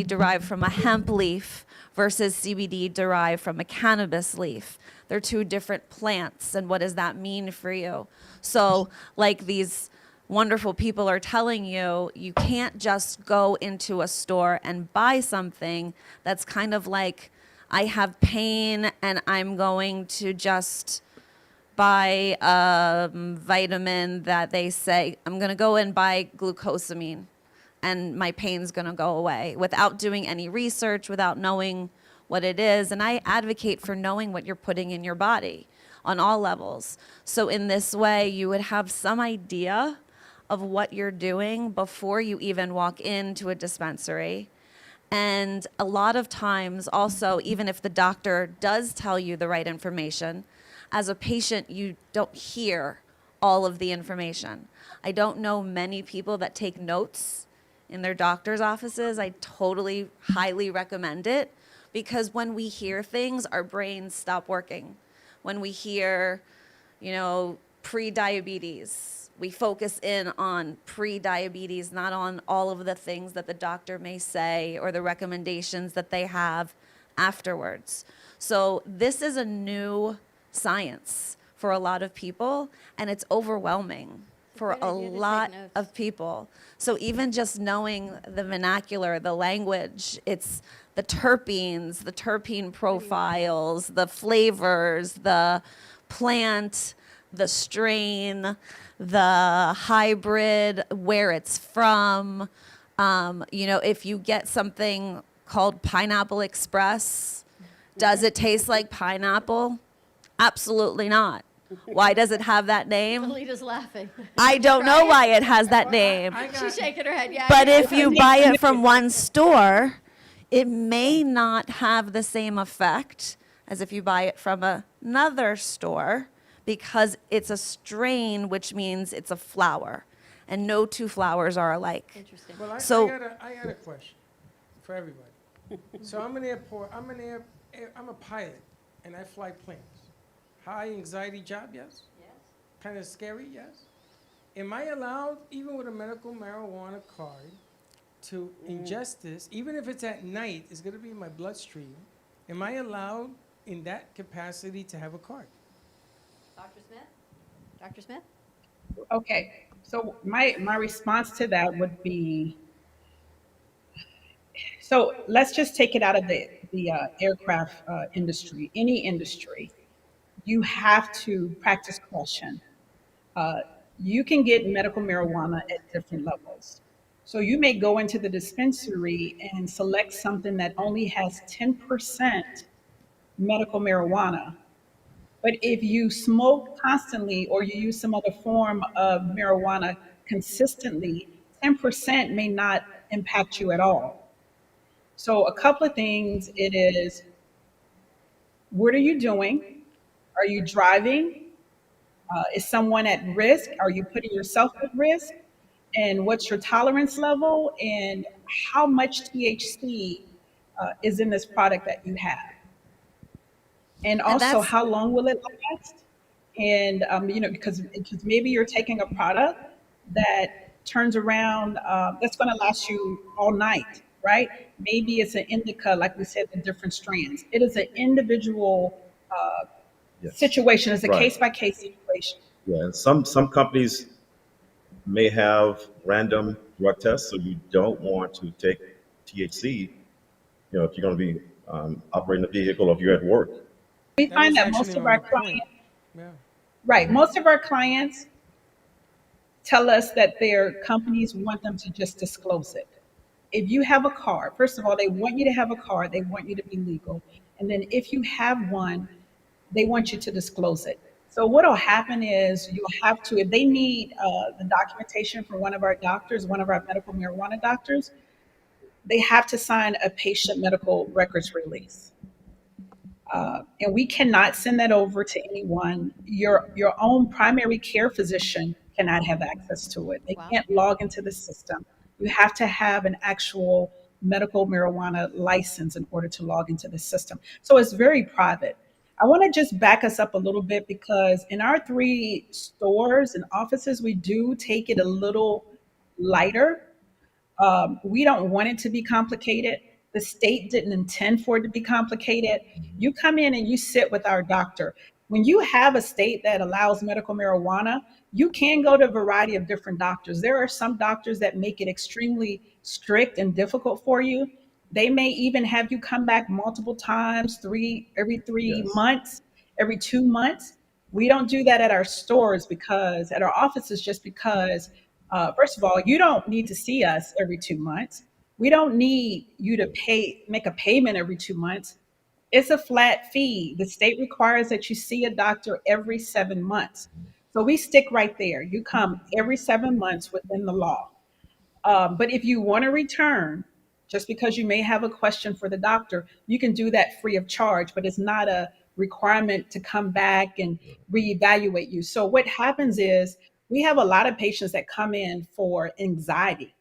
derived from a hemp leaf versus CBD derived from a cannabis leaf? They're two different plants, and what does that mean for you? So, like these wonderful people are telling you, you can't just go into a store and buy something that's kind of like, I have pain and I'm going to just buy a vitamin that they say, I'm going to go and buy glucosamine and my pain's going to go away without doing any research, without knowing what it is. And I advocate for knowing what you're putting in your body on all levels. So in this way, you would have some idea of what you're doing before you even walk into a dispensary. And a lot of times also, even if the doctor does tell you the right information, as a patient, you don't hear all of the information. I don't know many people that take notes in their doctor's offices. I totally highly recommend it, because when we hear things, our brains stop working. When we hear, pre-diabetes, we focus in on pre-diabetes, not on all of the things that the doctor may say or the recommendations that they have afterwards. So this is a new science for a lot of people, and it's overwhelming for a lot of people. So even just knowing the vernacular, the language, it's the terpenes, the terpene profiles, the flavors, the plant, the strain, the hybrid, where it's from. If you get something called Pineapple Express, does it taste like pineapple? Absolutely not. Why does it have that name? Alita's laughing. I don't know why it has that name. She's shaking her head. Yeah. But if you buy it from one store, it may not have the same effect as if you buy it from another store, because it's a strain, which means it's a flower, and no two flowers are alike. Interesting. Well, I got a question for everybody. So I'm an airport. I'm a pilot, and I fly planes. High anxiety job, yes. Yes. Kind of scary, yes. Am I allowed, even with a medical marijuana card, to ingest this, even if it's at night? It's going to be in my bloodstream. Am I allowed, in that capacity, to have a card? Dr. Smith? Dr. Smith? Okay, so my response to that would be, so let's just take it out of the aircraft industry, any industry. You have to practice caution. You can get medical marijuana at different levels. So you may go into the dispensary and select something that only has 10% medical marijuana. But if you smoke constantly or you use some other form of marijuana consistently, 10% may not impact you at all. So a couple of things, it is, what are you doing? Are you driving? Is someone at risk? Are you putting yourself at risk? And what's your tolerance level? And how much THC is in this product that you have? And also, how long will it last? And, because maybe you're taking a product that turns around, that's going to last you all night, right? Maybe it's an indica, like we said, the different strands. It is an individual situation. It's a case-by-case situation. Yeah, and some companies may have random drug tests, so you don't want to take THC, if you're going to be operating a vehicle or if you're at work. We find that most of our clients, most of our clients tell us that their companies want them to just disclose it. If you have a card, first of all, they want you to have a card, they want you to be legal. And then if you have one, they want you to disclose it. So what will happen is you'll have to, if they need the documentation from one of our doctors, one of our medical marijuana doctors, they have to sign a patient medical records release. And we cannot send that over to anyone. Your own primary care physician cannot have access to it. They can't log into the system. You have to have an actual medical marijuana license in order to log into the system. So it's very private. I want to just back us up a little bit because in our 3 stores and offices, we do take it a little lighter. We don't want it to be complicated. The state didn't intend for it to be complicated. You come in and you sit with our doctor. When you have a state that allows medical marijuana, you can go to a variety of different doctors. There are some doctors that make it extremely strict and difficult for you. They may even have you come back multiple times, every 3 months, every 2 months. We don't do that at our stores because at our offices, just because, first of all, you don't need to see us every 2 months. We don't need you to make a payment every 2 months. It's a flat fee. The state requires that you see a doctor every 7 months. So we stick right there. You come every 7 months within the law. But if you want to return, just because you may have a question for the doctor, you can do that free of charge, but it's not a requirement to come back and reevaluate you. So what happens is we have a lot of patients that come in for anxiety,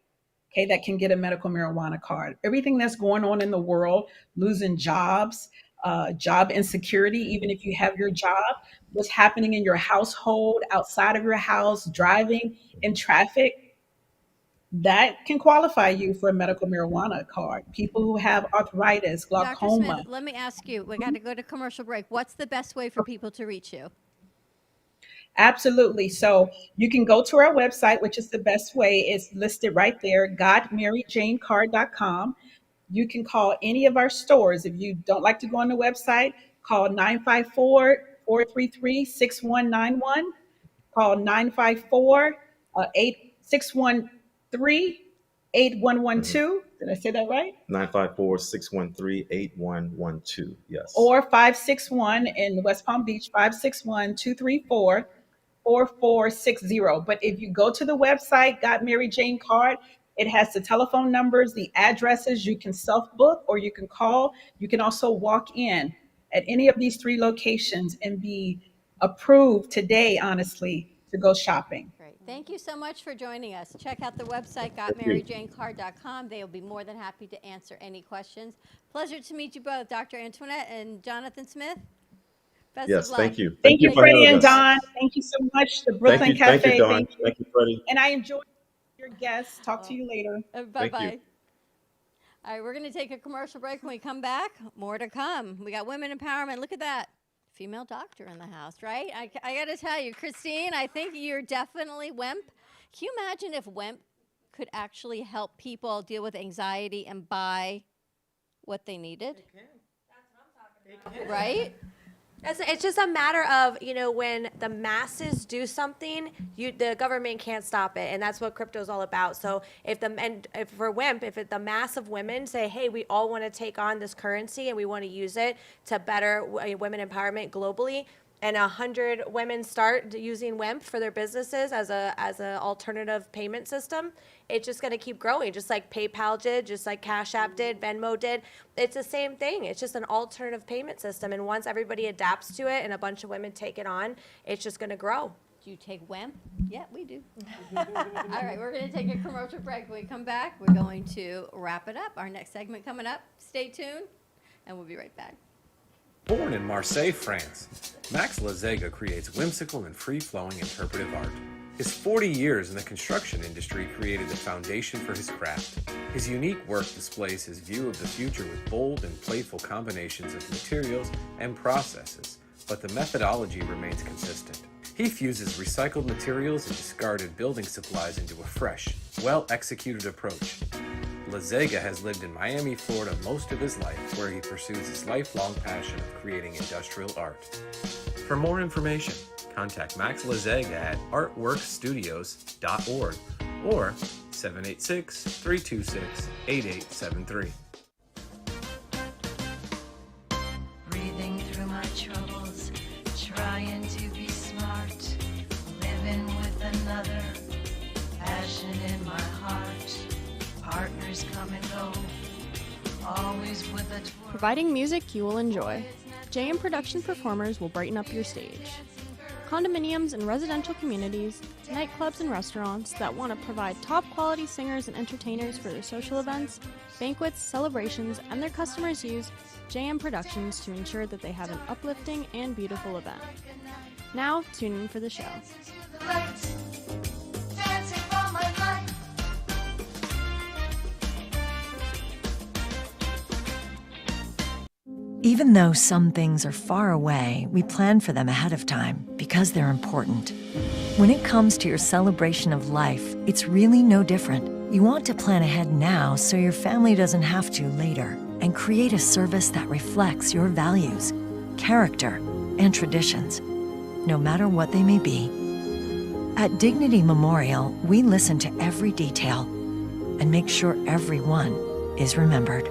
okay, that can get a medical marijuana card. Everything that's going on in the world, losing jobs, job insecurity, even if you have your job, what's happening in your household, outside of your house, driving in traffic, that can qualify you for a medical marijuana card. People who have arthritis, Dr. glaucoma. Smith, let me ask you, we got to go to commercial break. What's the best way for people to reach you? Absolutely. So you can go to our website, which is the best way. It's listed right there, GotMaryJaneCard.com. You can call any of our stores. If you don't like to go on the website, call 954-433-6191. Call 954-613-8112. Did I say that right? 954-613-8112. Yes. Or 561 in West Palm Beach, 561-234-4460. But if you go to the website, Got Mary Jane Card, it has the telephone numbers, the addresses. You can self-book or you can call. You can also walk in at any of these 3 locations and be approved today, honestly, to go shopping. Great. Thank you so much for joining us. Check out the website, GotMaryJaneCard.com. They will be more than happy to answer any questions. Pleasure to meet you both, Dr. Antoinette and Jonathan Smith. Best Yes, of luck. thank you. Thank you, for Freddie having and us. Don. Thank you so much. The Brooklyn Cafe. Thank you, Don. Thank you, Freddie. And I enjoyed your guests. Talk to you later. Bye-bye. All right, we're going to take a commercial break. When we come back, more to come. We got women empowerment. Look at that. Female doctor in the house, right? I got to tell you, Christine, I think you're definitely WEMP. Can you imagine if WEMP could actually help people deal with anxiety and buy what they needed? They can. That's what I'm talking about. Right? It's just a matter of, when the masses do something, the government can't stop it, and that's what crypto is all about. So if for WEMP, if the mass of women say, hey, we all want to take on this currency and we want to use it to better women empowerment globally, and 100 women start using WEMP for their businesses as a alternative payment system, it's just going to keep growing, just like PayPal did, just like Cash App did, Venmo did. It's the same thing. It's just an alternative payment system. And once everybody adapts to it and a bunch of women take it on, it's just going to grow. Do you take WEMP? Yeah, we do. All right, we're going to take a commercial break. When we come back, we're going to wrap it up. Our next segment coming up. Stay tuned, and we'll be right back. Born in Marseille, France, Max Lazega creates whimsical and free-flowing interpretive art. His 40 years in the construction industry created the foundation for his craft. His unique work displays his view of the future with bold and playful combinations of materials and processes, but the methodology remains consistent. He fuses recycled materials and discarded building supplies into a fresh, well-executed approach. Lazega has lived in Miami, Florida most of his life, where he pursues his lifelong passion of creating industrial art. For more information, contact Max Lazega at artworkstudios.org or 786-326-8873. Breathing through my troubles, trying to be smart, living with another, passion in my heart, partners come and go, always with a Providing music you will enjoy. JM Production performers will brighten up your stage. condominiums and residential communities, nightclubs and restaurants that want to provide top quality singers and entertainers for their social events, banquets, celebrations, and their customers use JM Productions to ensure that they have an uplifting and beautiful event. Now, tune in for the show. Even though some things are far away, we plan for them ahead of time because they're important. When it comes to your celebration of life, it's really no different. You want to plan ahead now so your family doesn't have to later, and create a service that reflects your values, character, and traditions, no matter what they may be. At Dignity Memorial, we listen to every detail and make sure everyone is remembered.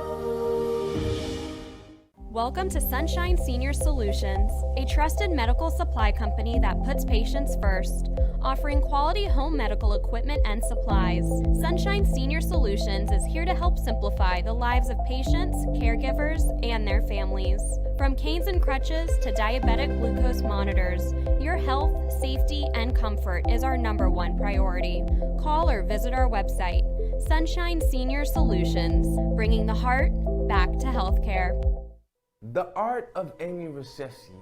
Welcome to Sunshine Senior Solutions, a trusted medical supply company that puts patients first, offering quality home medical equipment and supplies. Sunshine Senior Solutions is here to help simplify the lives of patients, caregivers, and their families. From canes and crutches to diabetic glucose monitors, your health, safety, and comfort is our #1 priority. Call or visit our website, Sunshine Senior Solutions, bringing the heart back to healthcare. The Art of Amy Recessi,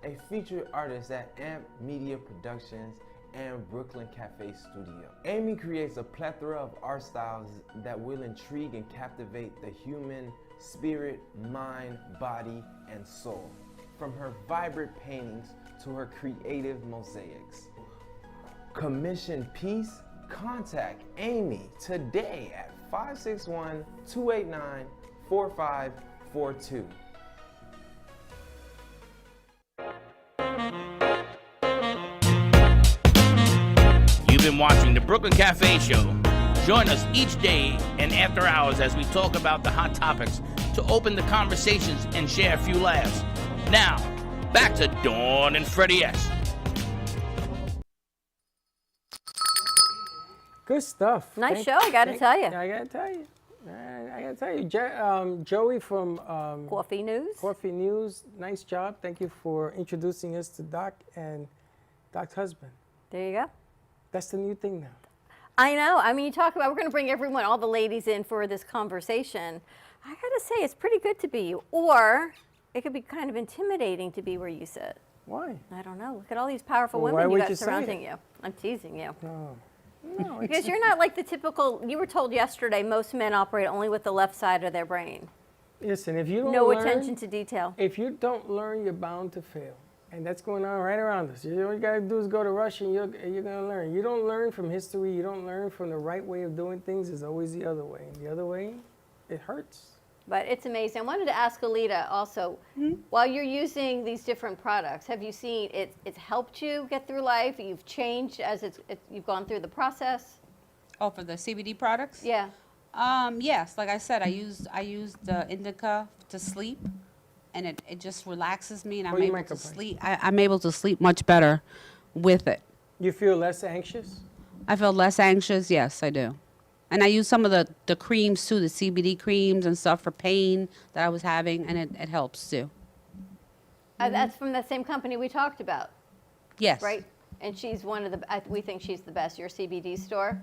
a featured artist at AMP Media Productions and Brooklyn Cafe Studio. Amy creates a plethora of art styles that will intrigue and captivate the human spirit, mind, body, and soul. From her vibrant paintings to her creative mosaics. Commission piece? Contact Amy today at 561-289-4542. You've been watching the Brooklyn Cafe Show. Join us each day and after hours as we talk about the hot topics to open the conversations and share a few laughs. Now, back to Dawn and Freddie S. Good stuff. Nice show, I gotta tell you. I gotta tell you. I gotta tell you, Joey from Coffee News. Coffee News, nice job. Thank you for introducing us to Doc and Doc's husband. There you go. That's the new thing now. I know. I mean, you talk about, we're going to bring everyone, all the ladies in for this conversation. I got to say, it's pretty good to be you. Or it could be kind of intimidating to be where you sit. Why? I don't know. Look at all these powerful Well, women why you would got you say surrounding it? you. I'm teasing you. No, Because you're not like the typical, you were told yesterday, most men operate only with the left side of their brain. Listen, if you don't No learn, attention to detail. If you don't learn, you're bound to fail. And that's going on right around us. All you got to do is go to Russia and you're going to learn. You don't learn from history. You don't learn from the right way of doing things. It's always the other way. And the other way, it hurts. But it's amazing. I wanted to ask Alita also, while you're using these different products, have you seen it's helped you get through life? You've changed as you've gone through the process? Oh, for the CBD products? Yeah. Yes, like I said, I used the indica to sleep, and it just relaxes me, and I'm able to sleep. I'm able to sleep much better with it. You feel less anxious? I feel less anxious. Yes, I do. And I use some of the creams too, the CBD creams and stuff for pain that I was having, and it helps too. That's from the same company we talked about. Yes. Right? And she's one of the, we think she's the best, your CBD store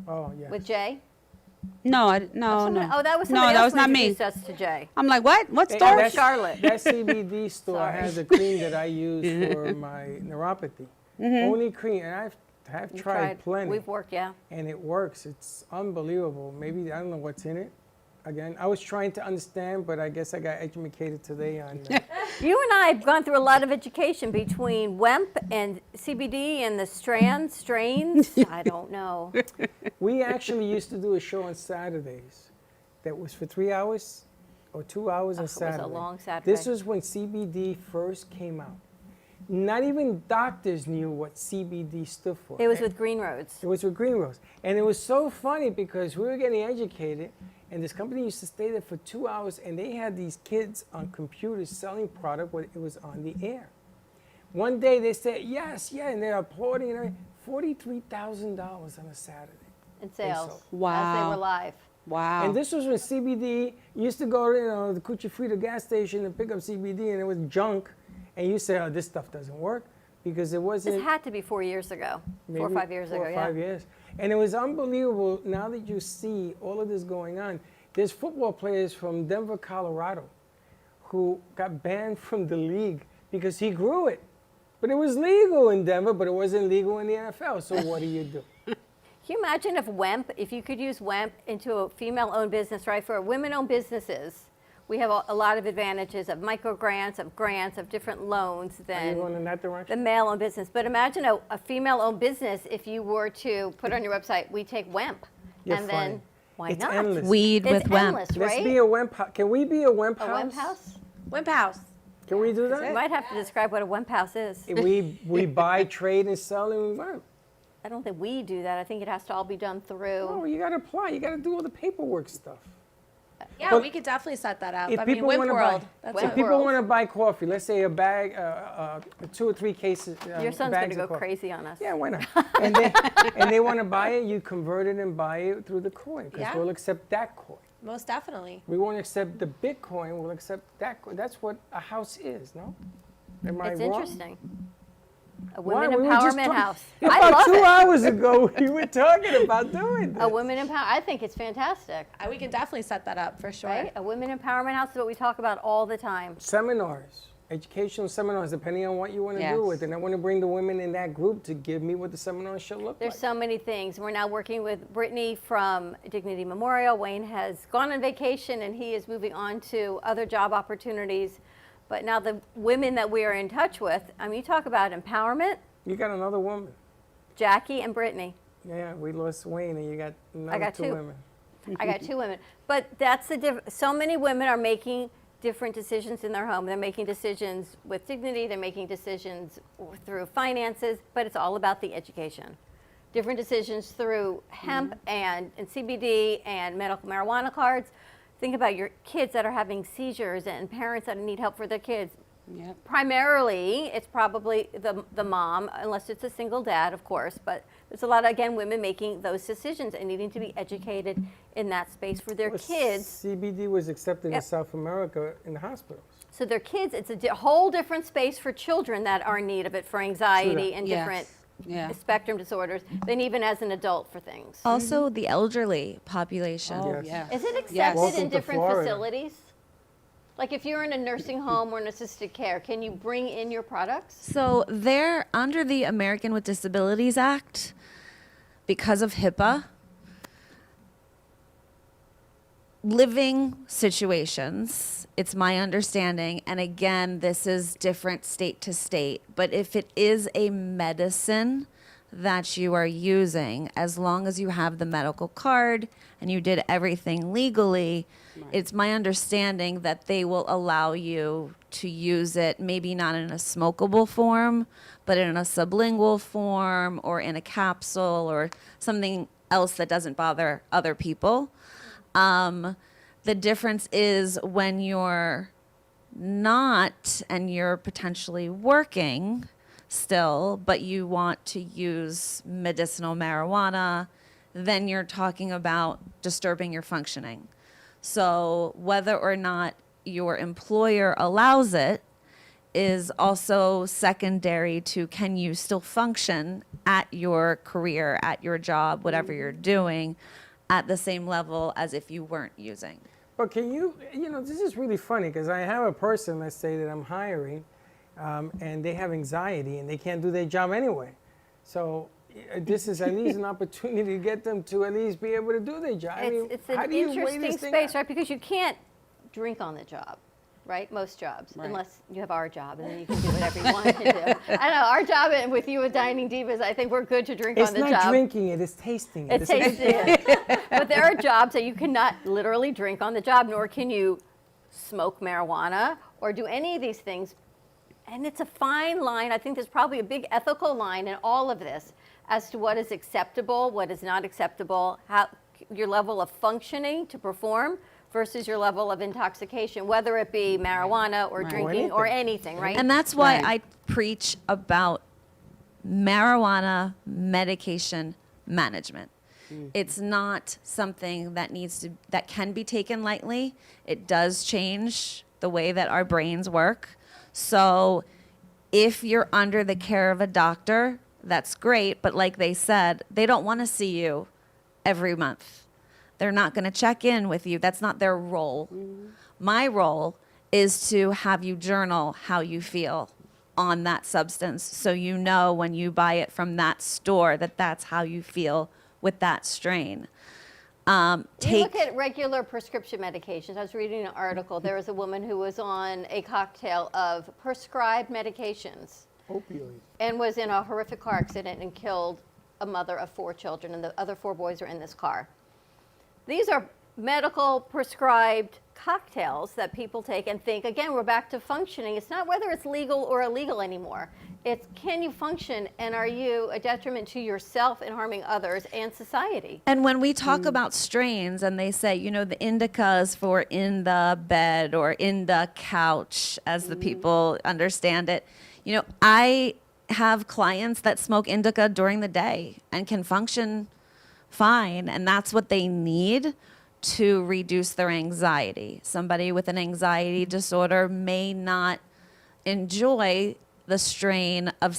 Oh, yeah. with Jay? No, no. Oh, that was No, somebody that else was who not me. introduced us to Jay. I'm like, what? What Hey, store? that's- Charlotte. That CBD store Sorry. has a cream that I use for my neuropathy. Only cream, and I've You've tried plenty. We've worked, yeah. And it works. It's unbelievable. Maybe, I don't know what's in it. Again, I was trying to understand, but I guess I got educated today on You and I have gone through a lot of education between WEMP and CBD and the strains. I don't know. We actually used to do a show on Saturdays that was for 3 hours or 2 hours on was a Saturday. long Saturday. This was when CBD first came out. Not even doctors knew what CBD stood for. It was with Green Roads. It was with Green Roads. And it was so funny because we were getting educated, and this company used to stay there for 2 hours, and they had these kids on computers selling product when it was on the air. One day they said, yes, yeah, and they're applauding and everything. $43,000 on a Saturday. In sales. Wow. As they were live. Wow. And this was when CBD used to go to the Cucci Frida gas station and pick up CBD, and it was junk. And you say, oh, this stuff doesn't work because it wasn't. This had to be 4 years ago, 4 or maybe 5 years ago. 4 or 5 years. And it was unbelievable. Now that you see all of this going on, there's football players from Denver, Colorado, who got banned from the league because he grew it. But it was legal in Denver, but it wasn't legal in the NFL. So what do you do? Can you imagine if you could use WEMP into a female-owned business, right? For women-owned businesses, we have a lot of advantages of micro grants, of different loans Are you than going in that direction? the male-owned business. But imagine a female-owned business if you were to put on your website, we take WEMP. You're and funny. then why It's not? endless. Weed It's with WEMP. endless, Let's right? be a WEMP house. Can we be a WEMP A house? WEMP house? WEMP house. Can we do You that? might have to describe what a WEMP house is. we buy, trade, and sell in WEMP. I don't think we do that. I think it has to all be done through. No, you got to apply. You got to do all the paperwork stuff. Yeah, But we could definitely set that up. If I mean, people WIMP want to World. buy, That's if it. people want to buy coffee, let's say a bag, 2 or 3 cases. Your son's going bags to of go coffee. crazy on us. Yeah, why not? and they want to buy it, you convert it and buy it through the coin because Yeah. we'll accept that coin. Most definitely. We won't accept the Bitcoin. We'll accept that coin. That's what a house is, no? Am I It's wrong? interesting. A Why? women We were just empowerment talking- house. I About love 2 it. hours ago, we were talking about doing this. A women empower. I think it's fantastic. We can definitely set that up for sure. Right? A women empowerment house is what we talk about all the time. Seminars, educational seminars, depending on what you want to do Yes. with it. And I want to bring the women in that group to give me what the seminar should look There's like. so many things. We're now working with Brittany from Dignity Memorial. Wayne has gone on vacation and he is moving on to other job opportunities. But now the women that we are in touch with, I mean, you talk about empowerment. You got another woman. Jackie and Brittany. Yeah, we lost Wayne, and you got another I got 2 two. women. I got 2 women. But that's the so many women are making different decisions in their home. They're making decisions with dignity. They're making decisions through finances, but it's all about the education. Different decisions through hemp and CBD and medical marijuana cards. Think about your kids that are having seizures and parents that need help for their kids. Primarily, it's probably the mom, unless it's a single dad, of course, but there's a lot of, again, women making those decisions and needing to be educated in that space for their Well, kids. CBD was accepted Yep. in South America in the hospitals. So their kids, it's a whole different space for children that are in need of it for anxiety and different spectrum disorders than even as an adult for things. Also, the elderly population. Is it accepted Welcome in to different Florida. facilities? Like if you're in a nursing home or an assisted care, can you bring in your products? So they're under the American with Disabilities Act because of HIPAA. Living situations, it's my understanding, and again, this is different state to state, but if it is a medicine that you are using, as long as you have the medical card and you did everything legally, it's my understanding that they will allow you to use it, maybe not in a smokable form, but in a sublingual form or in a capsule or something else that doesn't bother other people. The difference is when you're not and you're potentially working still, but you want to use medicinal marijuana, then you're talking about disturbing your functioning. So whether or not your employer allows it is also secondary to can you still function at your career, at your job, whatever you're doing, at the same level as if you weren't using. But can you know, this is really funny because I have a person, let's say, that I'm hiring, and they have anxiety and they can't do their job anyway. So this is at least an opportunity to get them to at least be able to do their job. I mean, It's how an do you weigh interesting this thing space, out? right? Because you can't drink on the job, right? Most jobs, Right. unless you have our job, and then you can do whatever you want to do. I know our job, and with you with Dining Divas, I think we're good to drink It's on the not job. drinking it, it's tasting it. It's tasting it. But there are jobs that you cannot literally drink on the job, nor can you smoke marijuana or do any of these things. And it's a fine line. I think there's probably a big ethical line in all of this as to what is acceptable, what is not acceptable, how your level of functioning to perform versus your level of intoxication, whether it be marijuana or drinking or anything, right? And that's why I preach about marijuana medication management. It's not something that that can be taken lightly. It does change the way that our brains work. So if you're under the care of a doctor, that's great. But like they said, they don't want to see you every month. They're not going to check in with you. That's not their role. My role is to have you journal how you feel on that substance, so you know when you buy it from that store that that's how you feel with that strain. You look at regular prescription medications. I was reading an article. There was a woman who was on a cocktail of prescribed medications Opioids. and was in a horrific car accident and killed a mother of 4 children, and the other 4 boys were in this car. These are medical prescribed cocktails that people take and think, again, we're back to functioning. It's not whether it's legal or illegal anymore. It's can you function, and are you a detriment to yourself and harming others and society? And when we talk about strains and they say, you know, the indica is for in the bed or in the couch, as the people understand it, you know, I have clients that smoke indica during the day and can function fine, and that's what they need to reduce their anxiety. Somebody with an anxiety disorder may not enjoy the strain of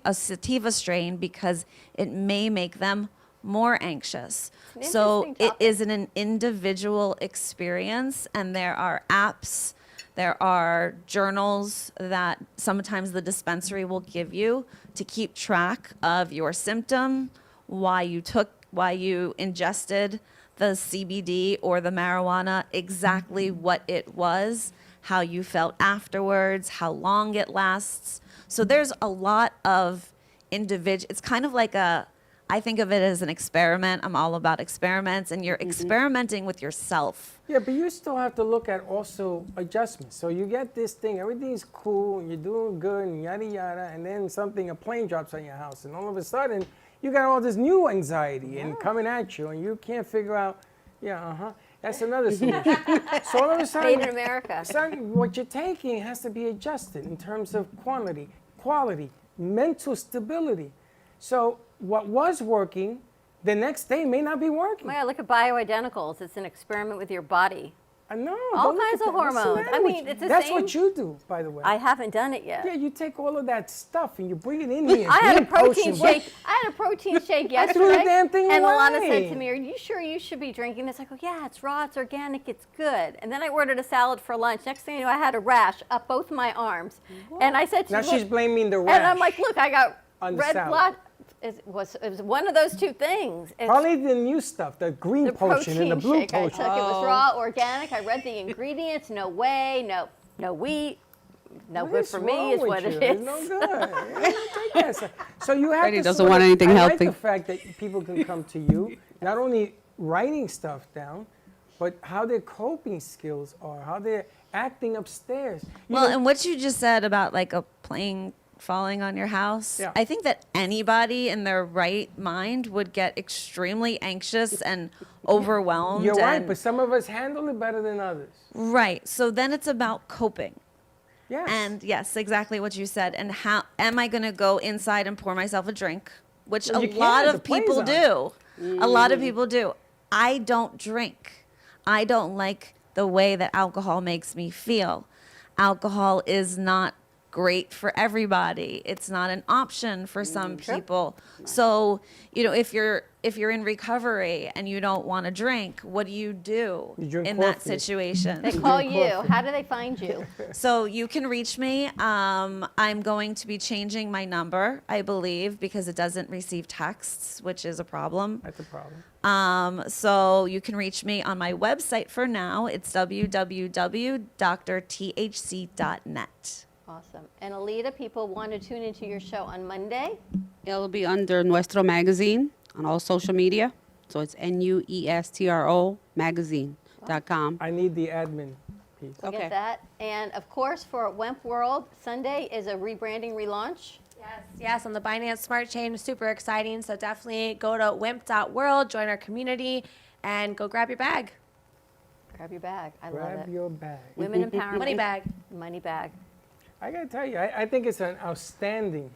a sativa strain because it may make them more anxious. So it is an individual experience, and there are apps, there are journals that sometimes the dispensary will give you to keep track of your symptom, why you ingested the CBD or the marijuana, exactly what it was, how you felt afterwards, how long it lasts. So there's a lot of it's kind of like I think of it as an experiment. I'm all about experiments, and you're experimenting with yourself. Yeah, but you still have to look at also adjustments. So you get this thing, everything's cool, and you're doing good, and yada yada, and then a plane drops on your house, and all of a sudden, you got all this new anxiety and coming at you, and you can't figure out, that's another solution. So all of a sudden, Made in America. What you're taking has to be adjusted in terms of quality, mental stability. So what was working, the next day may not be working. Well, look at bioidenticals. It's an experiment with your body. I know. All kinds of hormones. I mean, it's the That's same. what you do, by the way. I haven't done it yet. Yeah, you take all of that stuff and you bring it in here. I had a drink protein potion. shake. I had a protein shake I yesterday. threw the damn thing and away. Alana said to me, "Are you sure you should be drinking this?" I go, "Yeah, it's raw, it's organic, it's good." And then I ordered a salad for lunch. Next thing you know, I had a rash up both my arms. And I said to Now her, she's blaming the And I'm rash like, "Look, I got on the red salad. blood." It was one of those 2 things. It's Probably the new stuff, the green the potion and the blue shake I potion. took. It was raw, organic. I read the ingredients. No whey, no wheat. No good What is for me wrong is with what you? it It's is. no good. You don't take that stuff. So you have Freddie to doesn't sort want of- anything I healthy. like the fact that people can come to you, not only writing stuff down, but how their coping skills are, how they're acting upstairs. You Well, know- and what you just said about like a plane falling on your house, Yeah. I think that anybody in their right mind would get extremely anxious and overwhelmed. You're right, and- but some of us handle it better than others. Right. So then it's about coping. Yes. And yes, exactly what you said. And how am I going to go inside and pour myself a drink? Which Well, a you lot can't. of The plane's people on. do. A lot of people do. I don't drink. I don't like the way that alcohol makes me feel. Alcohol is not great for everybody. It's not an option for some people. So, you know, if you're in recovery and you don't want to drink, what do you do You drink in that coffee. situation? They call you. How do they find you? So you can reach me. I'm going to be changing my number, I believe, because it doesn't receive texts, which is a problem. That's a problem. So you can reach me on my website for now. It's www.drthc.net. Awesome. And Alita, people want to tune into your show on Monday. It'll be under Nuestro Magazine on all social media. So it's NUESTRO magazine.com. I need the admin piece. We'll get that. And of course, for Wemp World, Sunday is a rebranding relaunch. Yes, on the Binance Smart Chain, super exciting. So definitely go to wimp.world, join our community, and go grab your bag. Grab your bag. I love Grab it. your bag. Women empowerment. Money bag. Money bag. I gotta tell you, I think it's an outstanding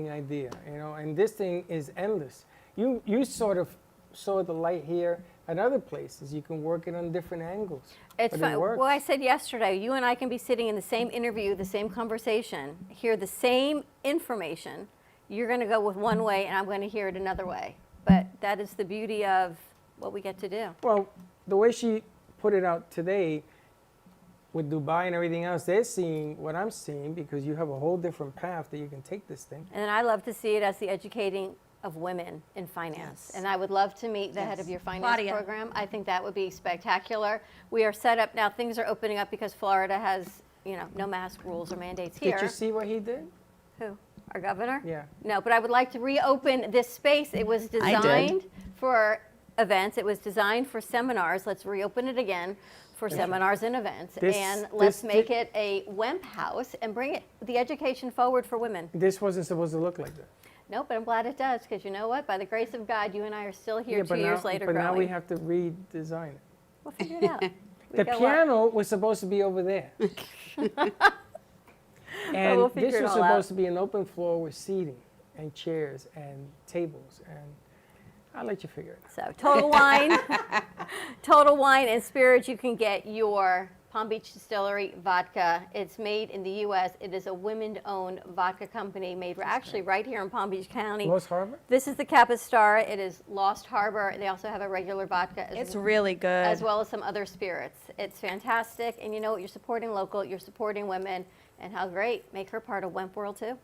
idea, you know, and this thing is endless. You sort of saw the light here, at other places. You can work it on different angles. It's but fun. it works. Well, I said yesterday, you and I can be sitting in the same interview, the same conversation, hear the same information. You're going to go with one way, and I'm going to hear it another way. But that is the beauty of what we get to do. Well, the way she put it out today with Dubai and everything else, they're seeing what I'm seeing because you have a whole different path that you can take this thing. And I love to see it as the educating of women in finance. And I would love to meet the head of your finance Claudia. program. I think that would be spectacular. We are set up now. Things are opening up because Florida has, no mask rules or mandates here. Did you see what he did? Who? Our governor? Yeah. No, but I would like to reopen this space. It was designed for events. It was designed for seminars. Let's reopen it again for seminars and events. And let's make it a WEMP house and bring the education forward for women. This wasn't supposed to look like that. No, but I'm glad it does, because you know what? By the grace of God, you and I are still here 2 years later But growing. now we have to redesign it. We'll figure it out. The piano was supposed to be over there. And we'll figure this it was all supposed out. to be an open floor with seating and chairs and tables. And I'll let you figure it out. So Total Wine and Spirits, you can get your Palm Beach Distillery vodka. It's made in the U.S. It is a women-owned vodka company made actually right here in Palm Beach County. Lost Harbor? This is the Capistar. It is Lost Harbor. They also have a regular vodka. It's really good. As well as some other spirits. It's fantastic. And you know what? You're supporting local. You're supporting women. And how great. Make her part of WEMP World, too.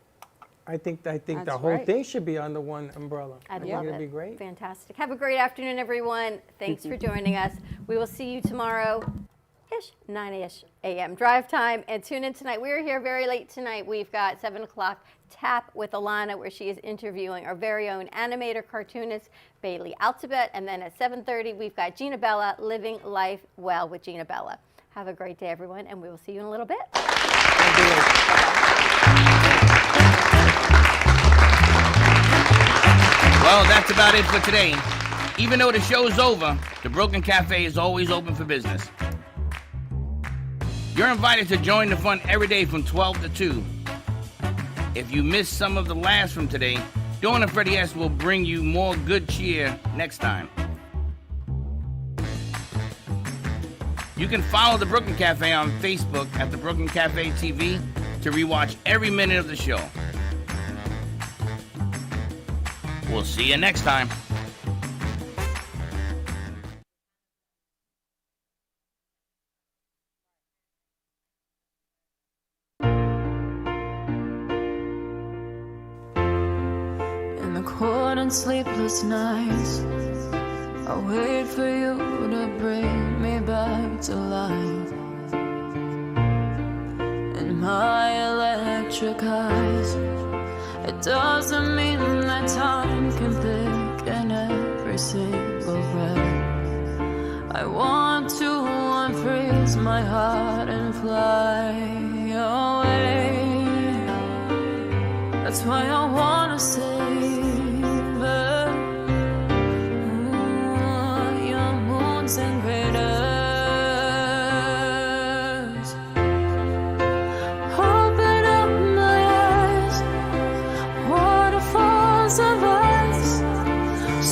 I think the That's whole right. thing should be under one umbrella. I'd I love think it. it'd be great. Fantastic. Have a great afternoon, everyone. Thanks for joining us. We will see you tomorrow. 9-ish a.m. drive time, and tune in tonight. We're here very late tonight. We've got 7 o'clock Tap with Alana, where she is interviewing our very own animator cartoonist Bailey Altabet, and then at 7:30 we've got Gina Bella, Living Life Well with Gina Bella. Have a great day, everyone, and we will see you in a little bit. Well, that's about it for today. Even though the show's over, the Brooklyn Cafe is always open for business. You're invited to join the fun every day from 12 to 2. If you missed some of the laughs from today, Dawn and Freddie S. will bring you more good cheer next time. You can follow the Brooklyn Cafe on Facebook at the Brooklyn Cafe TV to rewatch every minute of the show. We'll see you next time. In the cold and sleepless nights, I wait for you to bring me back to life. In my electric eyes, it doesn't mean that time can pick in every single breath. I want to unfreeze my heart and fly away. That's why I wanna save it. Your moons and craters. Open up my eyes, waterfalls of ice,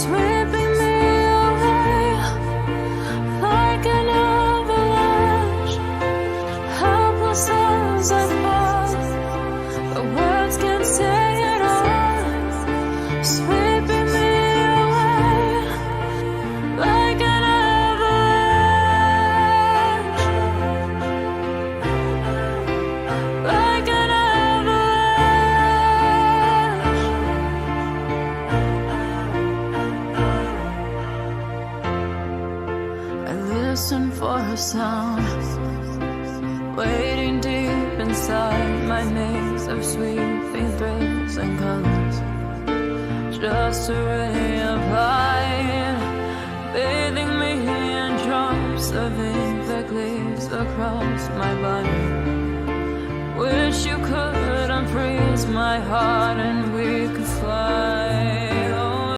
sweeping me away like an avalanche. Helpless as I fall, the words can't say it all, sweeping me away like an avalanche, like an avalanche. I listen for a sound, waiting deep inside my maze of sweeping thrills and colors, just a ray of light, bathing me in drops of ink that glaze across my body. Wish you could unfreeze my heart and